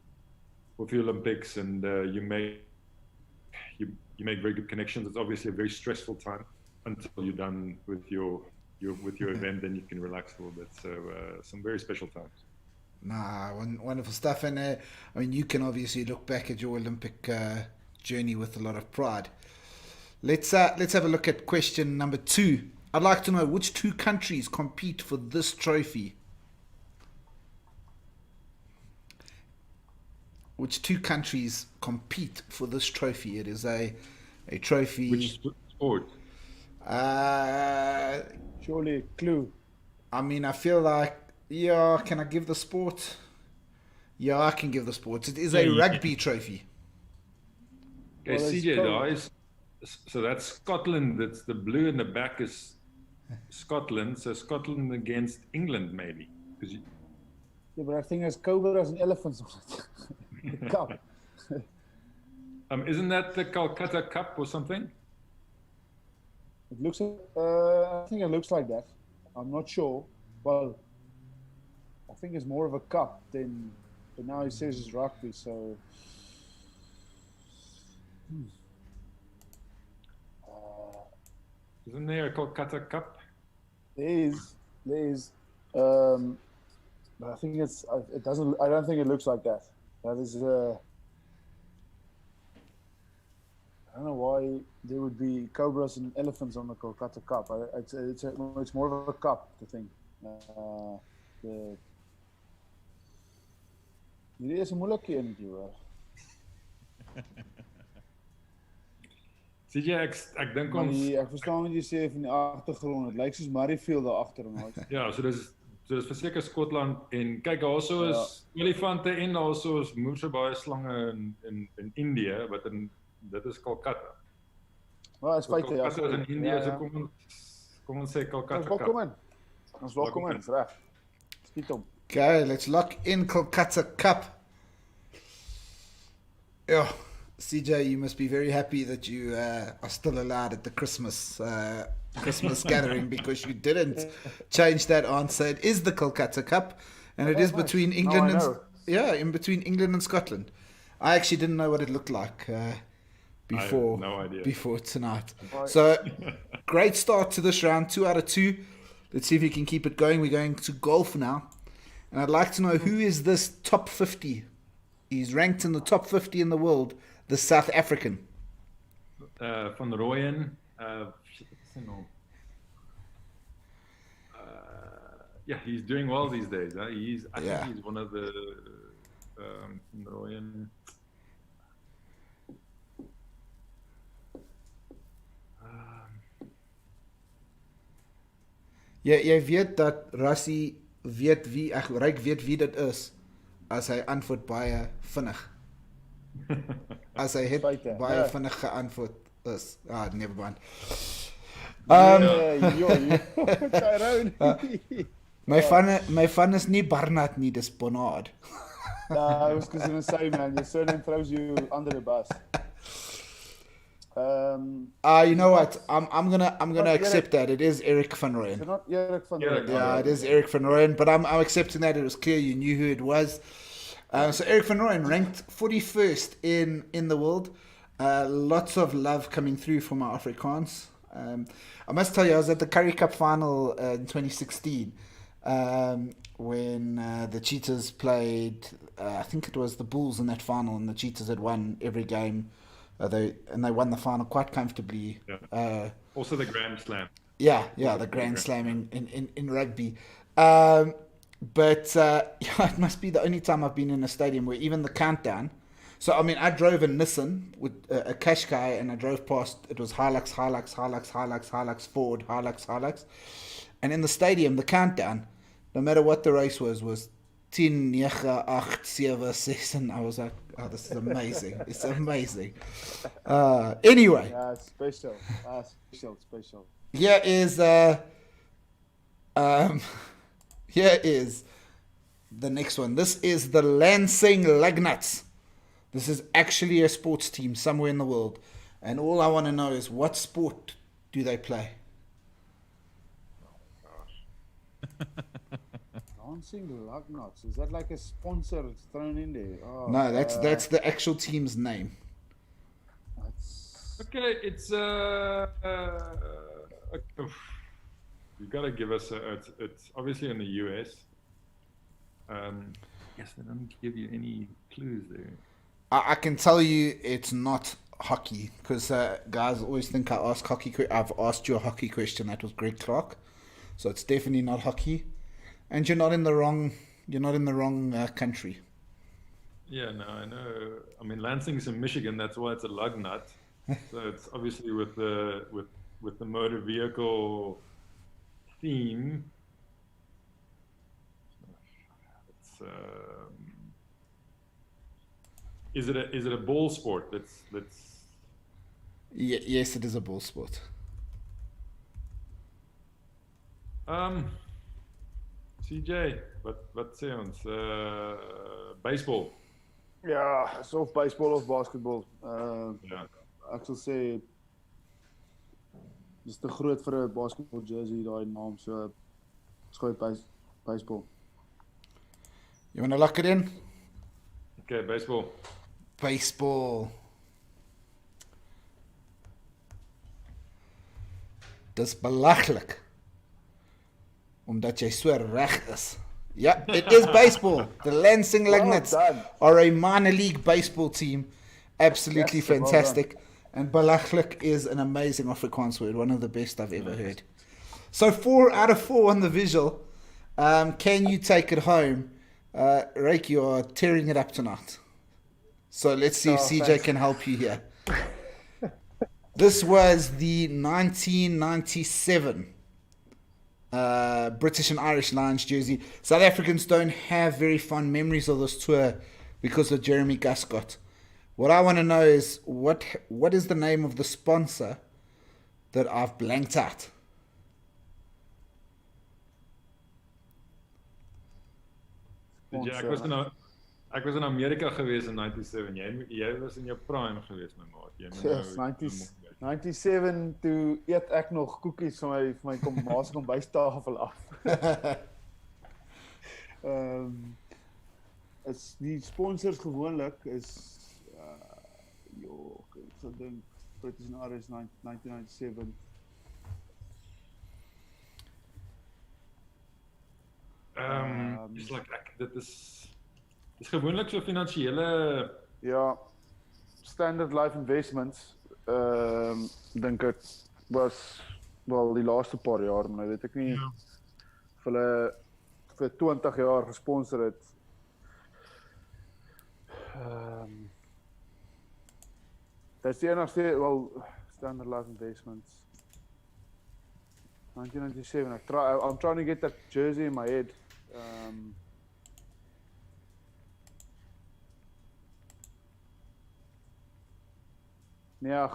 a few Olympics, and you make very good connections. It's obviously a very stressful time until you're done with your event, then you can relax a little bit. So some very special times. Wonderful stuff. And I mean, you can obviously look back at your Olympic journey with a lot of pride. Let's have a look at question number 2. I'd like to know which 2 countries compete for this trophy. Which 2 countries compete for this trophy? It is a trophy. Which sport? Surely a clue. I mean, I feel like, can I give the sport? Yeah, I can give the sport. It is a rugby trophy. Okay, CJ guys. So that's Scotland. That's the blue in the back is Scotland. So Scotland against England, maybe. Yeah, but I think there's cobras and elephants on it. Cup. Isn't that the Calcutta Cup or something? It looks. I think it looks like that. I'm not sure. Well, I think it's more of a cup than. But now he says it's rugby, so. Isn't there a Kolkata Cup? There is. But I think it's. It doesn't. I don't think it looks like that. That is. I don't know why there would be cobras and elephants on the Kolkata Cup. It's more of a cup, the thing. Hierdie is 'n moeilike enetjie hoor. CJ, ek dink Maar ons ek verstaan wat jy sê van die agtergrond. Dit lyk soos Murrayfield daar agter en uit. ja, so dis verseker Skotland en kyk daarso is olifante en daarso is moerse baie slange in Indië wat dit is Kolkata. Maar is feite ja. Kolkata is in Indië, so kom ons sê Kolkata Cup. Ons welkom in, reg. Skiet hom. Okay, let's lock in Kolkata Cup. Yeah, CJ, you must be very happy that you are still allowed at the Christmas gathering because you didn't change that answer. It is the Kolkata Cup, and it is between England and between England and Scotland. I actually didn't know what it looked like before. I have no idea. Before tonight. So great start to this round, 2 out of 2. Let's see if you can keep it going. We're going to golf now. And I'd like to know who is this top 50. He's ranked in the top 50 in the world, the South African. Van Rooyen, what's his name? Yeah, he's doing well these days. Huh? I think he's one of the Van Rooyen. Jy weet dat Rassie weet wie, Ryk weet wie dit is as hy antwoord baie vinnig. As hy het baie vinnig geantwoord is. Never mind. My van is nie Barnard nie, dis Bonnard. I was going to say, man, your surname throws you under the bus. You know what? I'm gonna accept that. It is Eric van Rooyen. It's not Eric van Rooyen. Yeah, it is Eric van Rooyen, but I'm accepting that. It was clear you knew who it was. So Eric van Rooyen ranked 41st in the world. Lots of love coming through from our Afrikaans. I must tell you, I was at the Currie Cup final in 2016 when the Cheetahs played. I think it was the Bulls in that final, and the Cheetahs had won every game. They won the final quite comfortably. Yeah. Also the Grand Slam. Yeah, the Grand Slam in rugby. But it must be the only time I've been in a stadium where even the countdown. So, I mean, I drove in Nissan with a Qashqai, and I drove past, it was Hilux, forward, Hilux. And in the stadium, the countdown, no matter what the race was 10, 9, 8, 7, 6, and I was like, oh, this is amazing. It's amazing. Anyway. Yeah, special. Special. Here is the next one. This is the Lansing Lugnuts. This is actually a sports team somewhere in the world. And all I want to know is, what sport do they play? Lansing Lugnuts. Is that like a sponsor thrown in there? Oh, no, that's the actual team's name. Okay, it's you gotta give us it's obviously in the US. Yes, they don't give you any clues there. I can tell you it's not hockey, because guys always think I ask hockey. I've asked you a hockey question. That was Greg Clark, so it's definitely not hockey. And you're not in the wrong. You're not in the wrong country. Yeah, no, I know. I mean, Lansing's in Michigan. That's why it's a lug nut. So it's obviously with the motor vehicle theme. It's is it a ball sport? That's. Yes, it is a ball sport. CJ, wat sê ons? Baseball. Ja, it's of baseball of basketball. Ja. Ek sal sê Dis te groot vir 'n basketball jersey daai naam, so ons gooi baseball. You want to lock it in? Okay, baseball. Baseball. Dis belaglik. Omdat jy so reg is. Yeah, it is baseball. The Lansing Lignets are a minor league baseball team. Absolutely Yes, well fantastic. And belaglik is an amazing Afrikaans word, one of the best I've ever heard. So 4 out of 4 on the visual. Can you take it home? Rake, you are tearing it up tonight. So let's see if CJ thanks. can help you here. This was the 1997 British and Irish Lions jersey. South Africans don't have very fond memories of this tour because of Jeremy Guscott. What I want to know is what is the name of the sponsor that I've blanked out? Ek was in Amerika gewees in 97. Jy was in jou prime gewees, my maat. Jy moet Yes, 97 toe eet ek nog koekies vir my ma se kombuistafel af. Is die sponsors gewoonlik is ek sal dink British and Irish 1997. It's like dit is gewoonlik so finansiële Ja, Standard Life Investments, dink ek was wel die laaste paar jaar, maar weet ek nie of hulle vir 20 jaar gesponsor het. That's die enigste, well, Standard Life Investments. 1997. I'm trying to get that jersey in my head. Nee,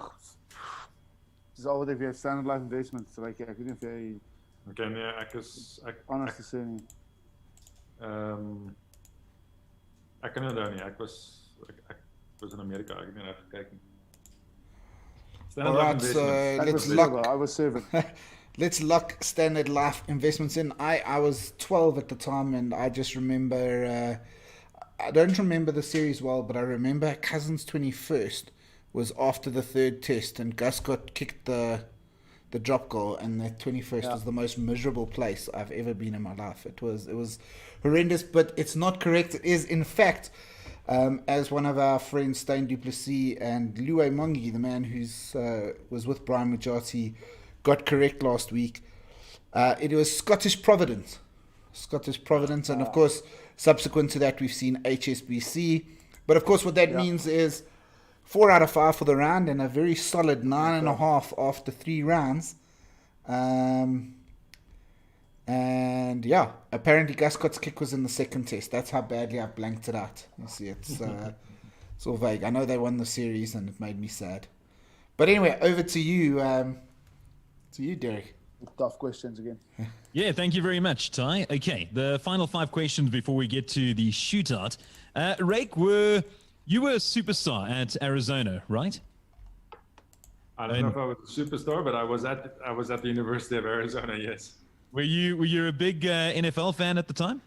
dis al wat ek weet, Standard Life Investments, like, ek weet nie of jy Okay, nee, ek anders te sê nie. Ek kan nie onthou nie. Ek was in Amerika, ek het nie reg gekyk nie. Alright, so let's lock. I was 7. Let's lock Standard Life Investments in. I was 12 at the time, and I just remember. I don't remember the series well, but I remember Cousins' 21st was after the 3rd test, and Guscott kicked the drop goal, and that 21st was the most miserable place I've ever been in my life. It was horrendous, but it's not correct. It is, in fact, as one of our friends, Stain Duplessis and Luwe Mongi, the man who's was with Brian Mujati, got correct last week. It was Scottish Providence. And of course, subsequent to that, we've seen HSBC. But of course, what that means is 4 out of 5 for the round and a very solid 9.5 after 3 rounds. And yeah, apparently Guscott's kick was in the 2nd test. That's how badly I've blanked it out. You see, it's all vague. I know they won the series and it made me sad. But anyway, over to you, Derek. Tough questions again. Yeah, thank you very much, Ty. Okay, the final 5 questions before we get to the shootout. Rake, you were a superstar at Arizona, right? I don't know if I was a superstar, but I was at the University of Arizona, yes. Were you a big NFL fan at the time?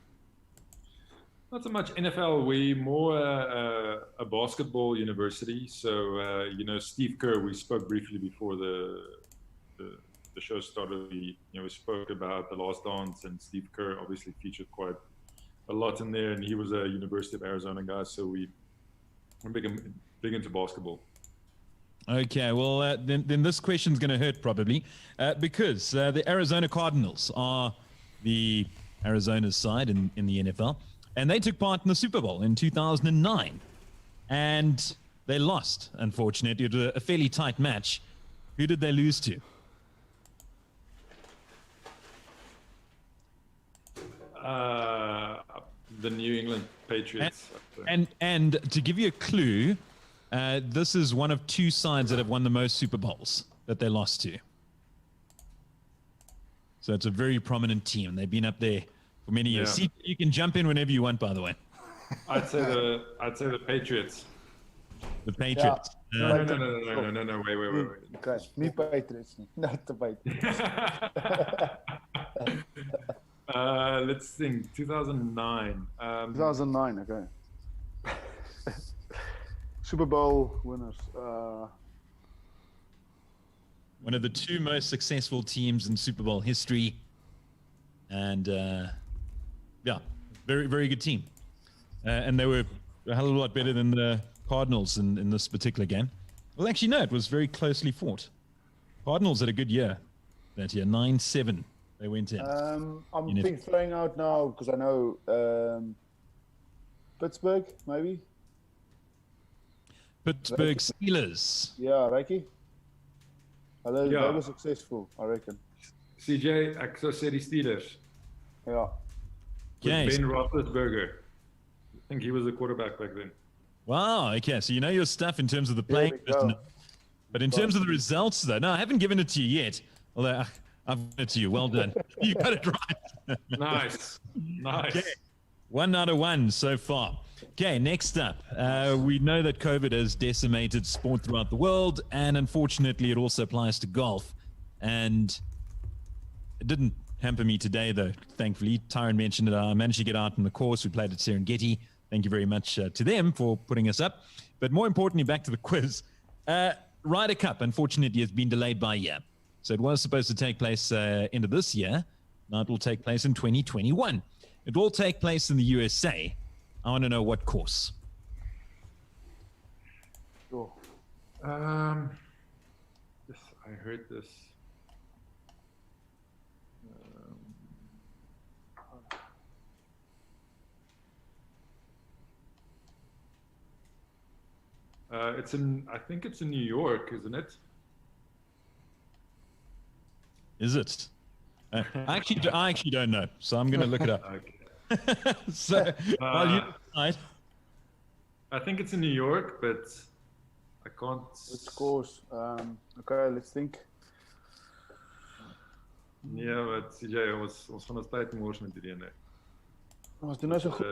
Not so much NFL. We more a basketball university. So Steve Kerr. We spoke briefly before the show started. We spoke about The Last Dance, and Steve Kerr obviously featured quite a lot in there. And he was a University of Arizona guy, so we're big into basketball. Okay, well, then this question's going to hurt probably because the Arizona Cardinals are the Arizona's side in the NFL, and they took part in the Super Bowl in 2009, and they lost, unfortunately. It was a fairly tight match. Who did they lose to? The New England Patriots. And to give you a clue, this is one of 2 sides that have won the most Super Bowls that they lost to. So it's a very prominent team. They've been up there for many years. See, you can jump in whenever you want, by the way. I'd say the Patriots. The Patriots. No, wait. Okay, nie Patriots nie. Not the Patriots. Let's think. 2009. 2009, okay. Super Bowl winners. One of the two most successful teams in Super Bowl history. And yeah, very, very good team. And they were a hell of a lot better than the Cardinals in this particular game. Well, actually, no, it was very closely fought. Cardinals had a good year that year, 9-7. They went in. I'm throwing out now because I know Pittsburgh, maybe. Pittsburgh Steelers. Yeah, Reiki. They were successful, I reckon. CJ, ek sou sê die Steelers. Yeah. With Okay. Ben Roethlisberger. I think he was the quarterback back then. Wow, okay, so you know your stuff in terms of the playing. we go. But in terms of the results, though, no, I haven't given it to you yet. Although I've given it to you. Well done. You got it right. Nice. Okay. 1 out of 1 so far. Okay, next up, we know that COVID has decimated sport throughout the world, and unfortunately, it also applies to golf. And it didn't hamper me today, though, thankfully. Tyron mentioned it. I managed to get out on the course. We played at Serengeti. Thank you very much to them for putting us up. But more importantly, back to the quiz. Ryder Cup, unfortunately, has been delayed by a year. So it was supposed to take place end of this year. Now it will take place in 2021. It will take place in the USA. I want to know what course. Sure. This, I heard this. It's in. I think it's in New York, isn't it? Is it? I actually don't know, so I'm going to look it up. Okay. So, while you decide. I think it's in New York, but I can't. Which course? Okay, let's think. Ja, wat CJ, ons van ons tyd mors met hierdie ene. Ons doen nou so goed.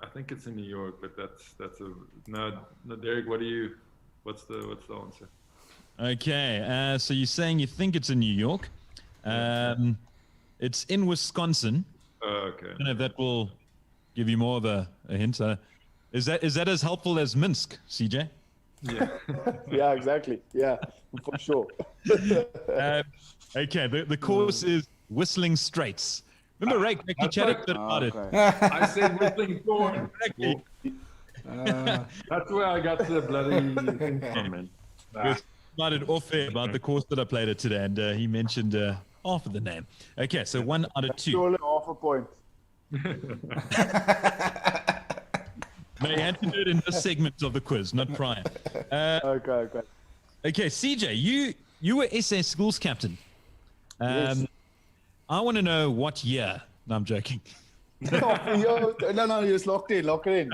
I think it's in New York, but that's a no. Derek, what's the answer? Okay, so you're saying you think it's in New York. It's in Wisconsin. Okay. I don't know if that will give you more of a hint. Is that as helpful as Minsk, CJ? Yeah. Yeah, exactly. Yeah, for sure. Okay, the course is Whistling Straits. Remember, Ray, you chatted a bit about it. I said Whistling Thorn. That's where I got the bloody thing from, man. We started off air about the course that I played at today, and he mentioned half of the name. Okay, so 1 out of 2. Surely half a point. No, you had to do it in this segment of the quiz, not prior. Okay. Okay, CJ, you were SA schools captain. Yes. I want to know what year. No, I'm joking. No, just lock it in.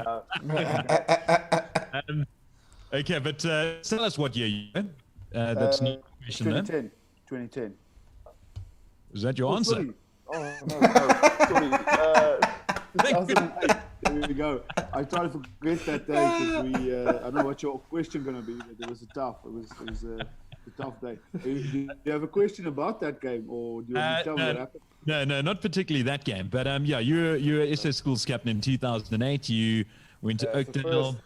Okay, but tell us what year you were. That's new question then. 2010. Is that your answer? Sorry. Oh, no. Sorry. 2008. There we go. I tried to forget that day because I don't know what your question going to be, but it was a tough day. Do you have a question about that game, or do you want to tell me what happened? No, not particularly that game. But yeah, you were SA schools captain in 2008. You went to Oakdale.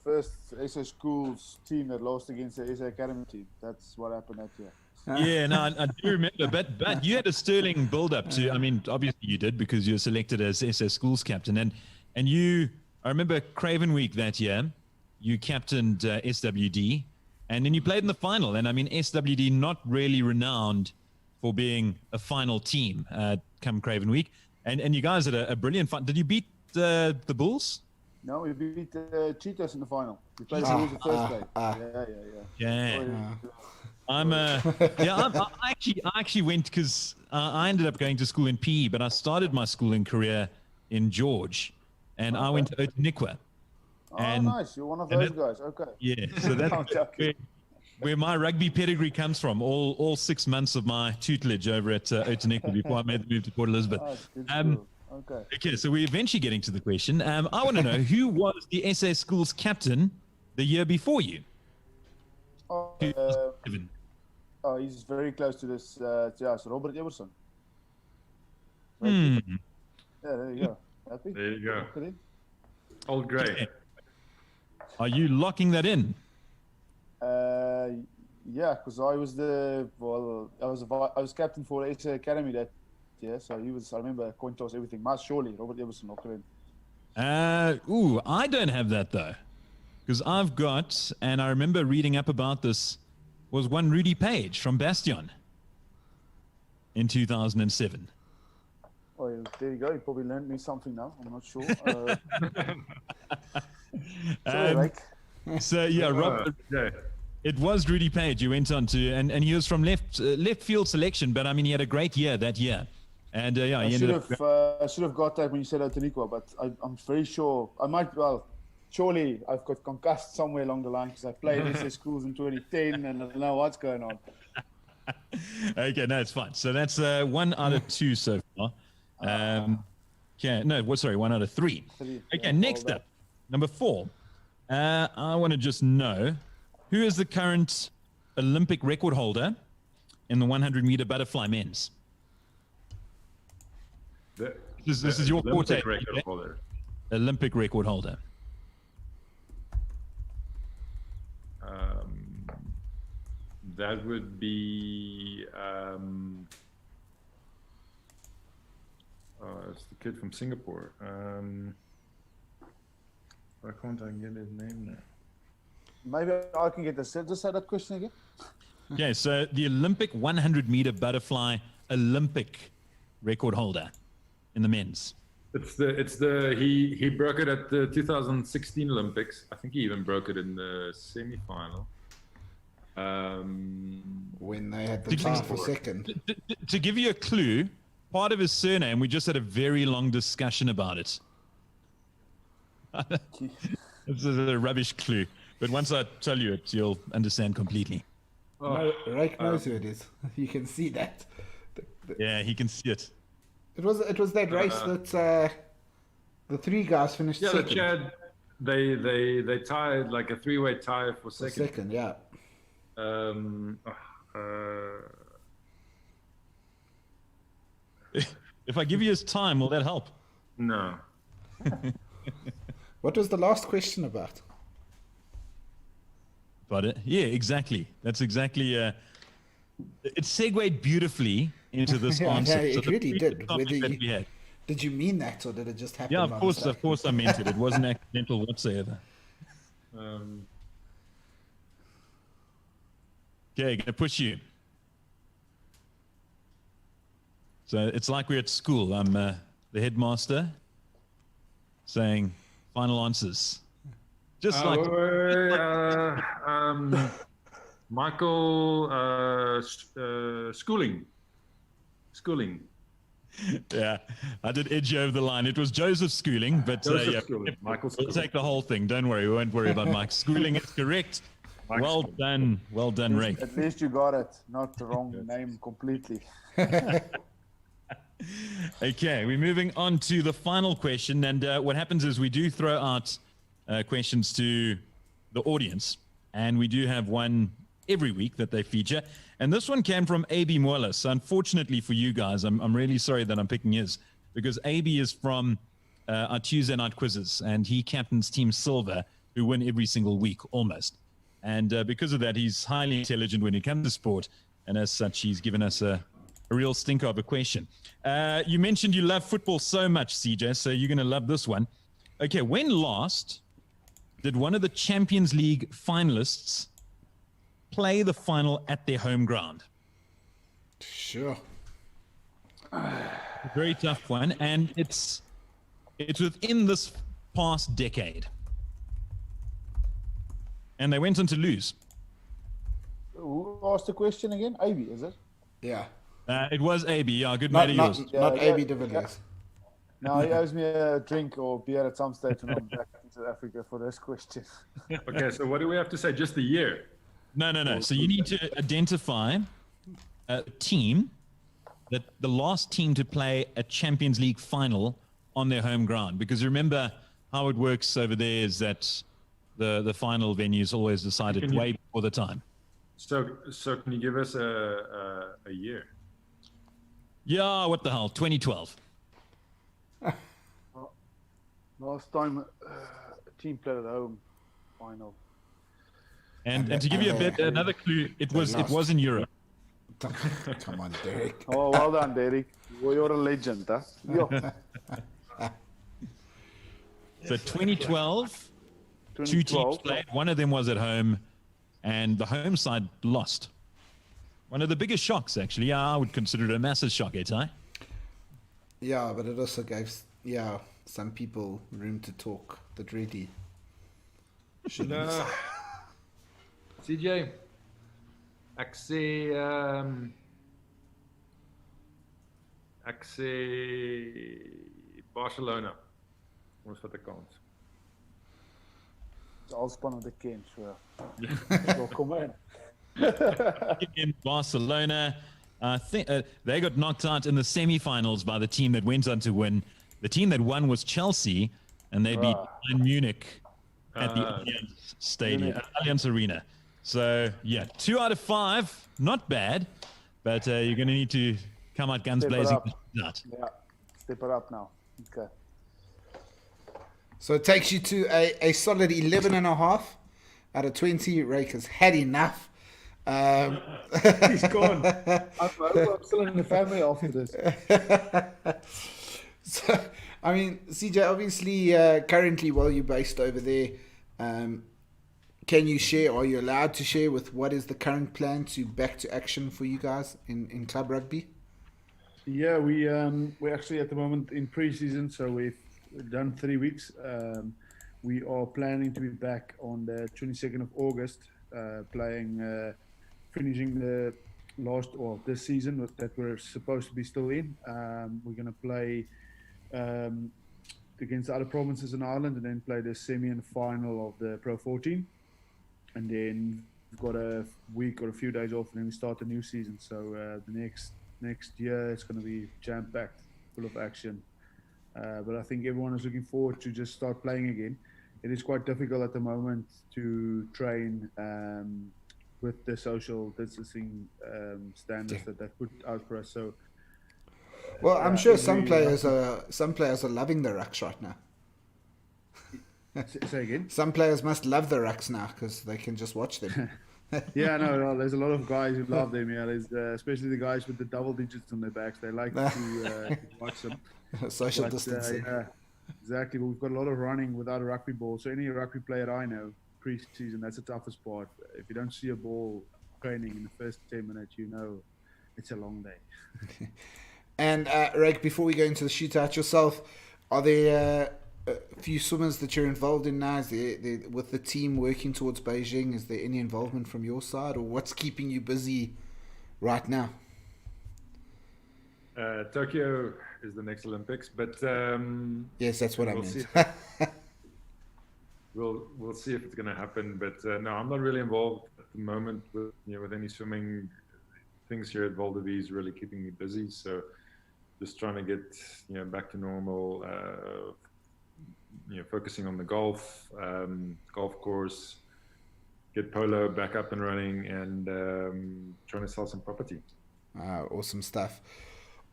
First SA schools team that lost against the SA Academy team. That's what happened that year. Yeah, no, I do remember. But you had a sterling build-up to. I mean, obviously you did because you were selected as SA schools captain, and you. I remember Craven Week that year. You captained SWD. And then you played in the final. And I mean, SWD not really renowned for being a final team come Craven Week. And you guys had a brilliant fun. Did you beat the Bulls? No, we beat Cheetahs in the final. We played the Bulls the first day. Yeah. I actually went because I ended up going to school in PE, but I started my schooling career in George. And I went to Otaniqua. Nice. You're one of those guys. Okay. Yeah, so that's where my rugby pedigree comes from. All 6 months of my tutelage over at Otaniqua before I made the move to Port Elizabeth. Okay. Okay, so we're eventually getting to the question. I want to know who was the SA Schools captain the year before you? Oh, 2007. he's very close to this. It's Robert Emerson. Hmm. Yeah, there you go. Happy? There you go. Look at it. Old Grey. Okay. Are you locking that in? Yeah, because I was captain for the SA Academy that year, so he was. I remember coin toss everything. Most surely Robert Emerson locked it in. I don't have that though, because I've got, and I remember reading up about this, was one Rudy Page from Bastion in 2007. Oh, there you go. You probably learned me something now. I'm not sure. Sorry, Mike. So yeah, Rob, Yeah. it was Rudy Page who went on to, and he was from left field selection, but I mean he had a great year that year, and yeah, I he should ended up. have got that when you said Otaniqua, but I'm very sure I might. Well, surely I've got concussed somewhere along the line because I played SA Schools in 2010, and I don't know what's going on. Okay, no, it's fine. So that's 1 out of 2 so far. Okay, no, sorry, 1 out of 3. Okay, Yeah, next all up, number 4. I want to just know who is the current Olympic record holder in the 100-meter butterfly men's. This is your forte. Olympic record holder. Olympic record holder. That would be it's the kid from Singapore. Why can't I get his name now? Maybe I can get this. Just say that question again. Okay, so the Olympic 100-meter butterfly Olympic record holder in the men's. He broke it at the 2016 Olympics. I think he even broke it in the semi-final. When they had the tie for second. To give you a clue, part of his surname, we just had a very long discussion about it. This is a rubbish clue, but once I tell you it, you'll understand completely. No, Rake knows who it is. You can see that. Yeah, he can see it. It was that race that the 3 guys finished second. Yeah, Chad. They tied like a 3-way tie for second. Second, yeah. If I give you his time, will that help? No. What was the last question about? But yeah, exactly. That's exactly. It segued beautifully into this Yeah, answer. no, it the really did. topic Whether that we had. Did you mean that, or did it just happen? Yeah, by of course mistake? I meant it. It wasn't accidental whatsoever. Okay, gonna push you. So it's like we're at school. I'm the headmaster saying final answers. Just like Michael Schooling. Yeah, I did edge you over the line. It was Joseph Schooling, but Joseph yeah, Schooling. Michael we'll Schooling. take the whole thing. Don't worry, we won't worry about Mike. Schooling is correct. Well done, Ray. At least you got it, not the wrong name completely. Okay, we're moving on to the final question. And what happens is we do throw out questions to the audience. And we do have one every week that they feature. And this one came from AB Moeller. So unfortunately for you guys, I'm really sorry that I'm picking his. Because AB is from our Tuesday night quizzes. And he captains Team Silver, who win every single week, almost. And because of that, he's highly intelligent when it comes to sport. And as such, he's given us a real stinker of a question. You mentioned you love football so much, CJ, so you're going to love this one. Okay, when last did one of the Champions League finalists play the final at their home ground? Sure. Very tough one, and it's within this past decade. And they went on to lose. Who asked the question again? AB, is it? Yeah. It was AB, yeah, good Not, mate of not, yours. not Yeah, AB yeah, de Villiers. No, he owes me a drink or beer at some stage when I'm back in South Africa for this question. Okay, so what do we have to say? Just the year. No. So you need to identify a team, that the last team to play a Champions League final on their home ground? Because remember how it works over there is that the final venue is always decided Can you- way before the time. So can you give us a year? Yeah, what the hell? 2012. Last time a team played at home final. And to give you another clue, it was in Europe. Come on, Derek. Oh, well done, Derek. Well, you're a legend, huh? Yeah. So 2012, two teams 2012. played. One of them was at home, and the home side lost. One of the biggest shocks, actually. Yeah, I would consider it a massive shock, Ty? Yeah, but it also gave some people room to talk that really shouldn't. No. CJ, ek sê Barcelona. Ons vat 'n kans. It's all span of the ken, so. So come in. In Barcelona, I think they got knocked out in the semi-finals by the team that went on to win. The team that won was Chelsea, and they beat Bayern Munich at the Allianz Stadium, Allianz Arena. So, yeah, 2 out of 5, not bad, but you're going to need to come out guns Step it blazing. up. Yeah, step it up now. Okay. So it takes you to a solid 11.5 out of 20. Rake has had enough. He's gone. I'm still in the family after this. So, I mean, CJ, obviously, currently, while you're based over there, can you share, are you allowed to share with what is the current plan to back to action for you guys in club rugby? Yeah, we're actually at the moment in pre-season, so we've done 3 weeks. We are planning to be back on the 22nd of August, playing, finishing the last or this season that we're supposed to be still in. We're going to play against other provinces in Ireland and then play the semi and final of the Pro 14. And then we've got a week or a few days off, and then we start the new season. So the next year it's going to be jam-packed, full of action. But I think everyone is looking forward to just start playing again. It is quite difficult at the moment to train with the social distancing standards that they've put out for us. So, well, I'm sure some players are loving the rucks right now. Say again? Some players must love the rucks now because they can just watch them. Yeah, no, there's a lot of guys who love them. Yeah, there's especially the guys with the double digits on their backs. They like to watch them. Social distancing. Yeah, exactly. But we've got a lot of running without a rugby ball. So any rugby player I know, pre-season, that's the toughest part. If you don't see a ball training in the first 10 minutes, you know it's a long day. And Rake, before we go into the shootout yourself, are there a few swimmers that you're involved in now? Is there, with the team working towards Beijing, is there any involvement from your side, or what's keeping you busy right now? Tokyo is the next Olympics, but yes, that's what I meant. See. We'll see if it's going to happen, but no, I'm not really involved at the moment with any swimming. Things here at Val de Vie is really keeping me busy, so just trying to get back to normal. Focusing on the golf course, get polo back up and running, and trying to sell some property. Awesome stuff.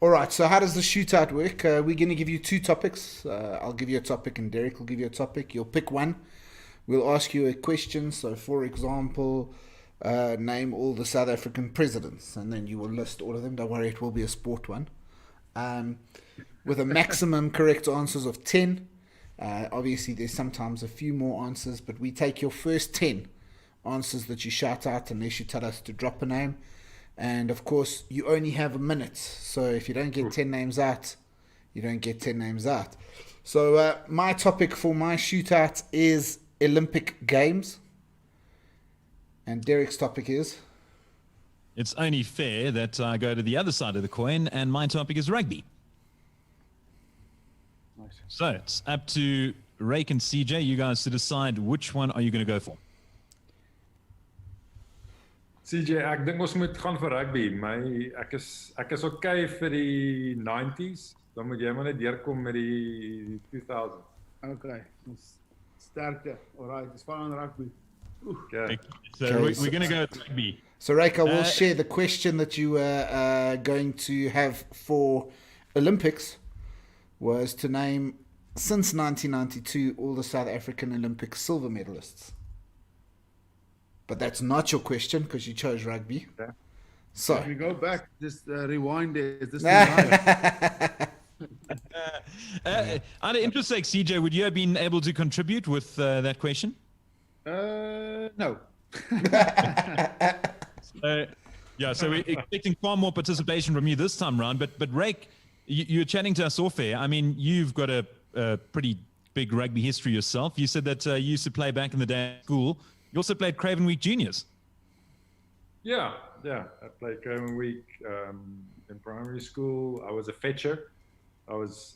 All right, so how does the shootout work? We're going to give you 2 topics. I'll give you a topic and Derek will give you a topic. You'll pick one. We'll ask you a question. So, for example, name all the South African presidents, and then you will list all of them. Don't worry, it will be a sport one. With a maximum correct answers of 10. Obviously, there's sometimes a few more answers, but we take your first 10 answers that you shout out unless you tell us to drop a name. And, of course, you only have a minute. So if you don't get 10 names out, you don't get 10 names out. So my topic for my shootout is Olympic Games. And Derek's topic is? It's only fair that I go to the other side of the coin, and my topic is rugby. Nice. So it's up to Rake and CJ, you guys, to decide which one are you going to go for. CJ, ek dink ons moet gaan vir rugby. Ek is okay vir die 90s. Dan moet jy maar net deurkom met die 2000s. Okay. Sterkte. Alright, it's fun on rugby. Okay. So we're going to go with rugby. So, Reika, we'll share the question that you were going to have for Olympics was to name, since 1992, all the South African Olympic silver medalists. But that's not your question because you chose rugby. Okay. So, if we go back, just rewind it. Is this Out of interest sake, CJ, would you have been able to contribute with that question? No. So we're expecting far more participation from you this time round. But Rake, you're chatting to us off air. I mean, you've got a pretty big rugby history yourself. You said that you used to play back in the day at school. You also played Craven Week Juniors. Yeah. I played Craven Week in primary school. I was a fetcher. I was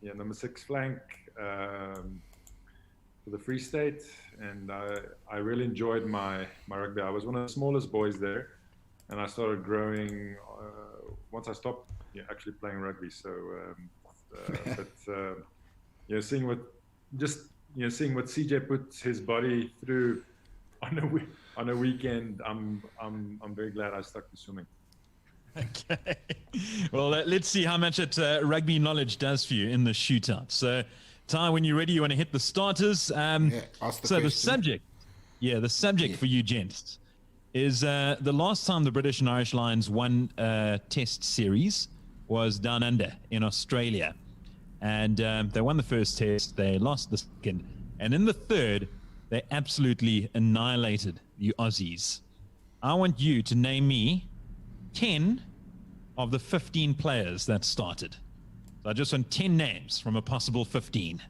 number 6 flank for the Free State, and I really enjoyed my rugby. I was one of the smallest boys there, and I started growing once I stopped actually playing rugby. So, seeing what CJ puts his body through on a weekend, I'm very glad I stuck to swimming. Okay. Well, let's see how much rugby knowledge does for you in the shootout. So, Ty, when you're ready, you want to hit the starters. Ask the question. The subject for you gents is the last time the British and Irish Lions won a test series was down under in Australia. And they won the first test, they lost the second. And in the third, they absolutely annihilated the Aussies. I want you to name me 10 of the 15 players that started. So I just want 10 names from a possible 15.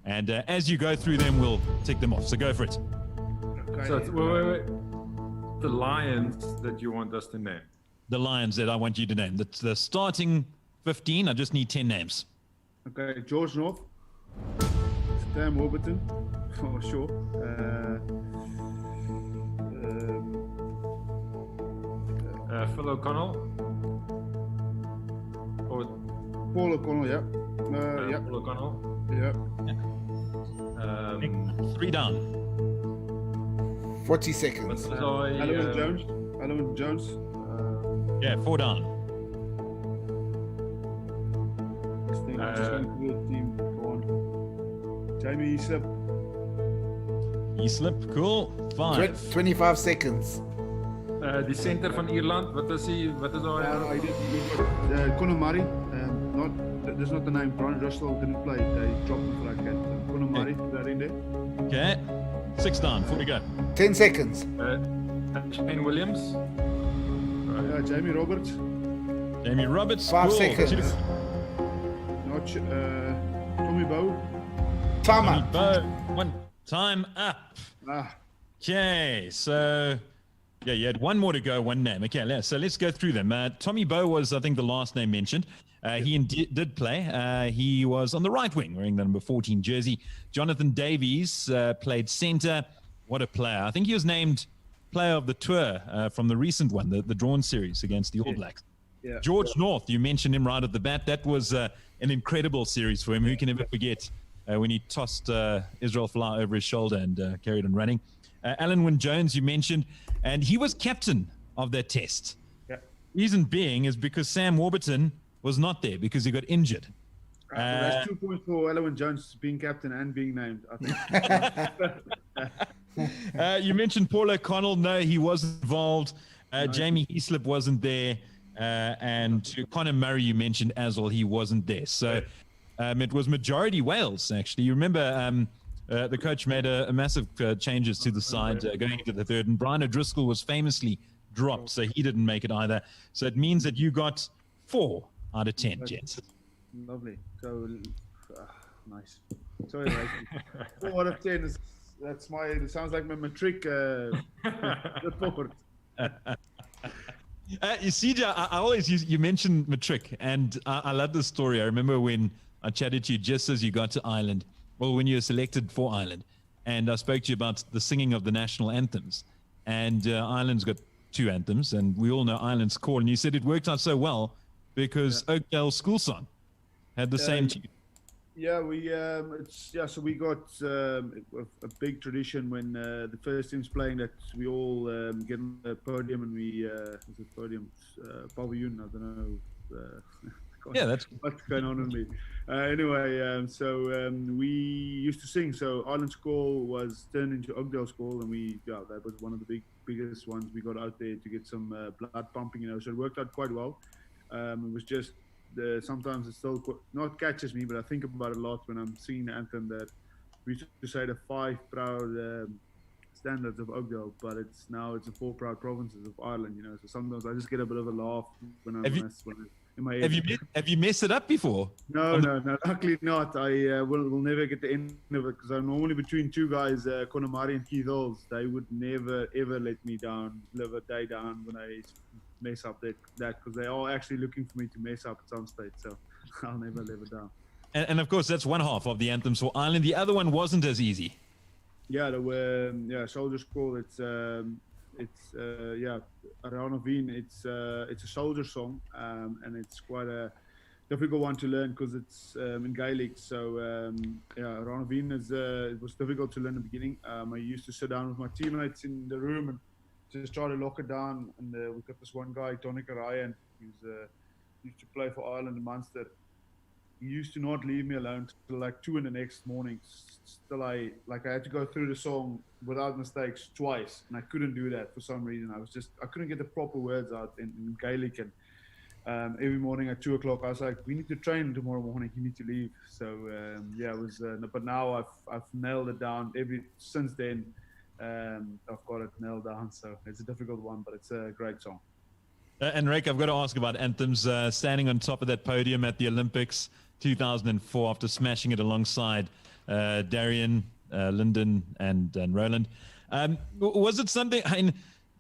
And as you go through them, we'll tick them off. So go for it. Okay. So, wait. The Lions that you want us to name. The Lions that I want you to name. The starting 15, I just need 10 names. Okay, George North, Sam Warburton, for sure. Phil O'Connell. Or Paul O'Connell, yeah. Yeah. Paul O'Connell. Yeah. 3 down. 40 seconds. Alwyn Jones. 4 down. I'm just going to the team. Go on. Jamie Easlip. Easlip, cool. 5. 25 seconds. Die center van Ierland, wat is hy? I did. Conor Murray. That's not the name. Brian Russell didn't play. They dropped him for that game. Conor Murray, is that in there? Okay. 6 down. 4 to go. 10 seconds. Shane Williams. Jamie Roberts. Jamie Roberts. 5 cool. seconds. Tommy Bow. Timer. Bo. 1 time up. Ah. Okay, so you had 1 more to go, 1 name. Okay, so let's go through them. Tommy Bow was, I think, the last name mentioned. He did play. He was on the right wing, wearing the number 14 jersey. Jonathan Davies played center. What a player. I think he was named player of the tour from the recent one, the drawn series against the All Blacks. Yeah. George North, you mentioned him right at the bat. That was an incredible series for him. Who can ever forget when he tossed Israel Folau over his shoulder and carried on running. Alan Wynne-Jones, you mentioned, and he was captain of that test. Yeah. Reason being is because Sam Warburton was not there because he got injured. That's 2 points for Alwyn Jones being captain and being named, I think. You mentioned Paul O'Connell. No, he wasn't involved. Jamie Easlip wasn't there. And Conor Murray, you mentioned as well, he wasn't there. So it was majority Wales, actually. You remember the coach made a massive changes to the side going into the third. And Brian O'Driscoll was famously dropped, so he didn't make it either. So it means that you got 4 out of 10, gents. Lovely. So, nice. Sorry, Rachel. 4 out of 10 is, it sounds like my matric report. You see, I always you mentioned matric, and I love this story. I remember when I chatted to you just as you got to Ireland, well, when you were selected for Ireland, and I spoke to you about the singing of the national anthems. and Ireland's got 2 anthems, and we all know Ireland's call. And you said it worked out so well because Oakdale School Song had the same tune. Yeah, so we got a big tradition when the first team's playing that we all get on the podium and we pavilion, I don't know. Yeah, that's what's going on with me. Anyway, we used to sing. So Ireland's call was turned into Oakdale's call, and that was one of the biggest ones we got out there to get some blood pumping, so it worked out quite well. It was just sometimes it still not catches me, but I think about it a lot when I'm singing the anthem that we used to say the 5 proud standards of Oakdale, but it's the 4 proud provinces of Ireland, So sometimes I just get a bit of a laugh when I'm in my head. Have you messed it up before? No, luckily not. I will never get the end of it because I'm normally between 2 guys, Connemara and Keith Hills. They would never ever let me down, live a day down when I mess up that because they are actually looking for me to mess up at some stage. So I'll never live it down. And of course, that's one half of the anthems for Ireland. The other one wasn't as easy. Yeah, there were Soldiers Call. It's Arana Veen. It's a soldier song, and it's quite a difficult one to learn because it's in Gaelic. So Arana Veen it was difficult to learn in the beginning. I used to sit down with my teammates in the room and just try to lock it down. And we got this one guy, Tonica Ryan, who's used to play for Ireland and Munster. He used to not leave me alone till like 2 in the next morning. Still, I had to go through the song without mistakes twice, and I couldn't do that for some reason. I couldn't get the proper words out in Gaelic, and every morning at 2 o'clock I was like, "We need to train tomorrow morning. You need to leave." So it was. But now I've nailed it down. Since then, I've got it nailed down. So it's a difficult one, but it's a great song. And Rick, I've got to ask about anthems. Standing on top of that podium at the Olympics 2004 after smashing it alongside Darian, Lyndon, and Roland. Was it something,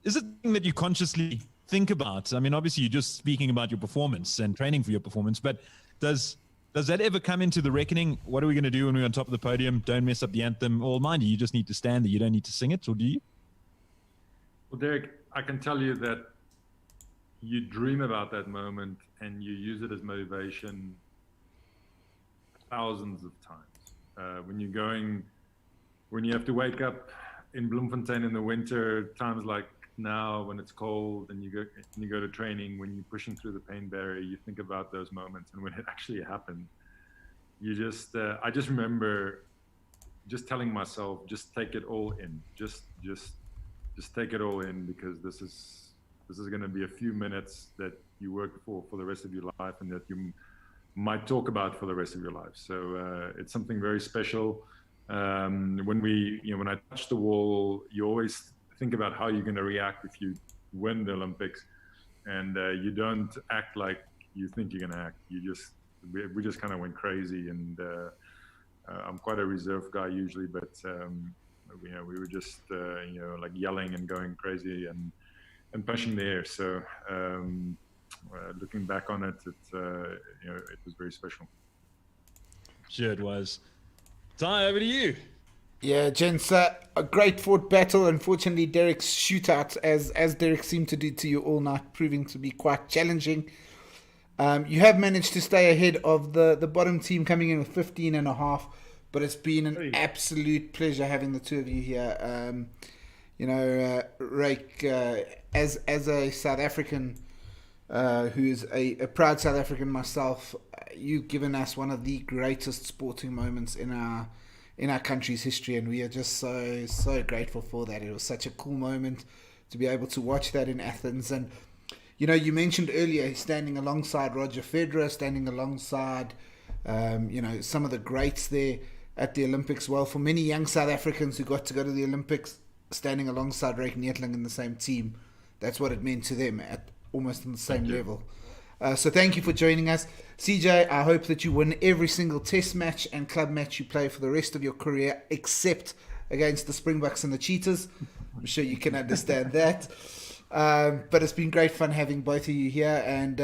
is it something that you consciously think about? I mean, obviously you're just speaking about your performance and training for your performance, but does that ever come into the reckoning? What are we going to do when we're on top of the podium? Don't mess up the anthem. Or mind you just need to stand there. You don't need to sing it, or do you? Well, Derek, I can tell you that you dream about that moment and you use it as motivation thousands of times. When you have to wake up in Bloemfontein in the winter, times like now when it's cold and you go to training, when you're pushing through the pain barrier, you think about those moments. And when it actually happened, I just remember just telling myself, just take it all in, just take it all in, because this is going to be a few minutes that you work for the rest of your life, and that you might talk about for the rest of your life. So it's something very special. When I touch the wall, you always think about how you're going to react if you win the Olympics, and you don't act like you think you're going to act. We just kind of went crazy, and I'm quite a reserved guy usually, but we were just like yelling and going crazy and punching the air. So looking back on it, it was very special. Sure it was. Ty, over to you. Yeah, gents, a great fought battle. Unfortunately, Derek's shootout, as Derek seemed to do to you all night, proving to be quite challenging. You have managed to stay ahead of the bottom team, coming in with 15.5, but it's been an absolute pleasure having the two of you here. Rake, as a South African who is a proud South African myself, you've given us one of the greatest sporting moments in our country's history, and we are just so grateful for that. It was such a cool moment to be able to watch that in Athens. And you mentioned earlier standing alongside Roger Federer, standing alongside some of the greats there at the Olympics. Well, for many young South Africans who got to go to the Olympics, standing alongside Rake Neethling in the same team, that's what it meant to them, at almost on the same level. So thank you for joining us. CJ, I hope that you win every single test match and club match you play for the rest of your career, except against the Springboks and the Cheetahs. I'm sure you can understand that. But it's been great fun having both of you here, and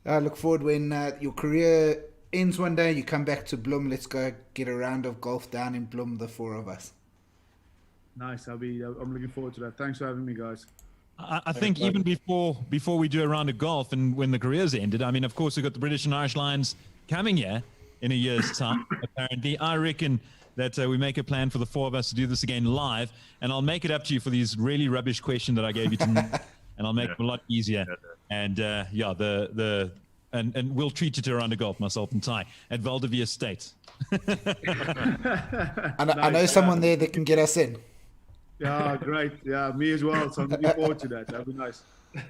I look forward when your career ends one day, you come back to Bloem. Let's go get a round of golf down in Bloem, the four of us. Nice. I'm looking forward to that. Thanks for having me, guys. I think even before we do a round of golf and when the careers ended, I mean, of course, we've got the British and Irish Lions coming here in a year's time, apparently. I reckon that we make a plan for the four of us to do this again live, and I'll make it up to you for these really rubbish questions that I gave you tonight, and I'll make them a lot easier. And and we'll treat you to a round of golf, myself and Ty, at Valdevia Estate. I know someone there that can get us in. Yeah, great. Yeah, me as well. So I'm looking forward to that. That'll be nice.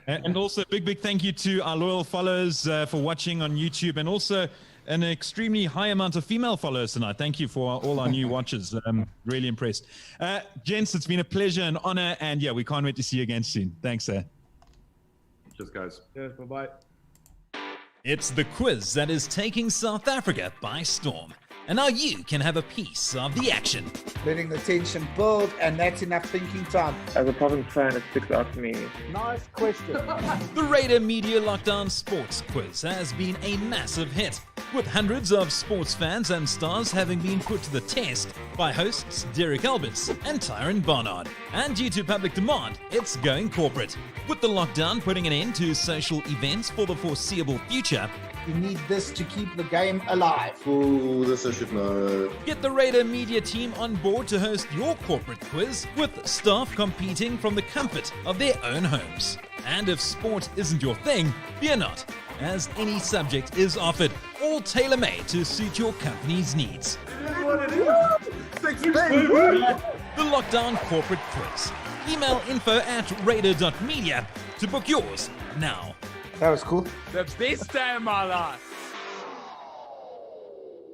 And also, big thank you to our loyal followers for watching on YouTube, and also an extremely high amount of female followers tonight. Thank you for all our new watchers. Really impressed. Gents, it's been a pleasure and honor, and yeah, we can't wait to see you again soon. Thanks, sir. Cheers, guys. Yeah, bye-bye. It's the quiz that is taking South Africa by storm. And now you can have a piece of the action. Letting the tension build, and that's enough thinking time. As a Province fan, it sticks out to me. Nice question. The Raider Media Lockdown Sports Quiz has been a massive hit, with hundreds of sports fans and stars having been put to the test by hosts Derek Alberts and Tyron Barnard. And due to public demand, it's going corporate. With the lockdown putting an end to social events for the foreseeable future, You need this to keep the game alive. Ooh, this I should know. get the Raider Media team on board to host your corporate quiz, with staff competing from the comfort of their own homes. And if sport isn't your thing, fear not, as any subject is offered, all tailor-made to suit your company's needs. The Lockdown Corporate Quiz. Email info@raider.media to book yours now. That was cool. The best time, my life.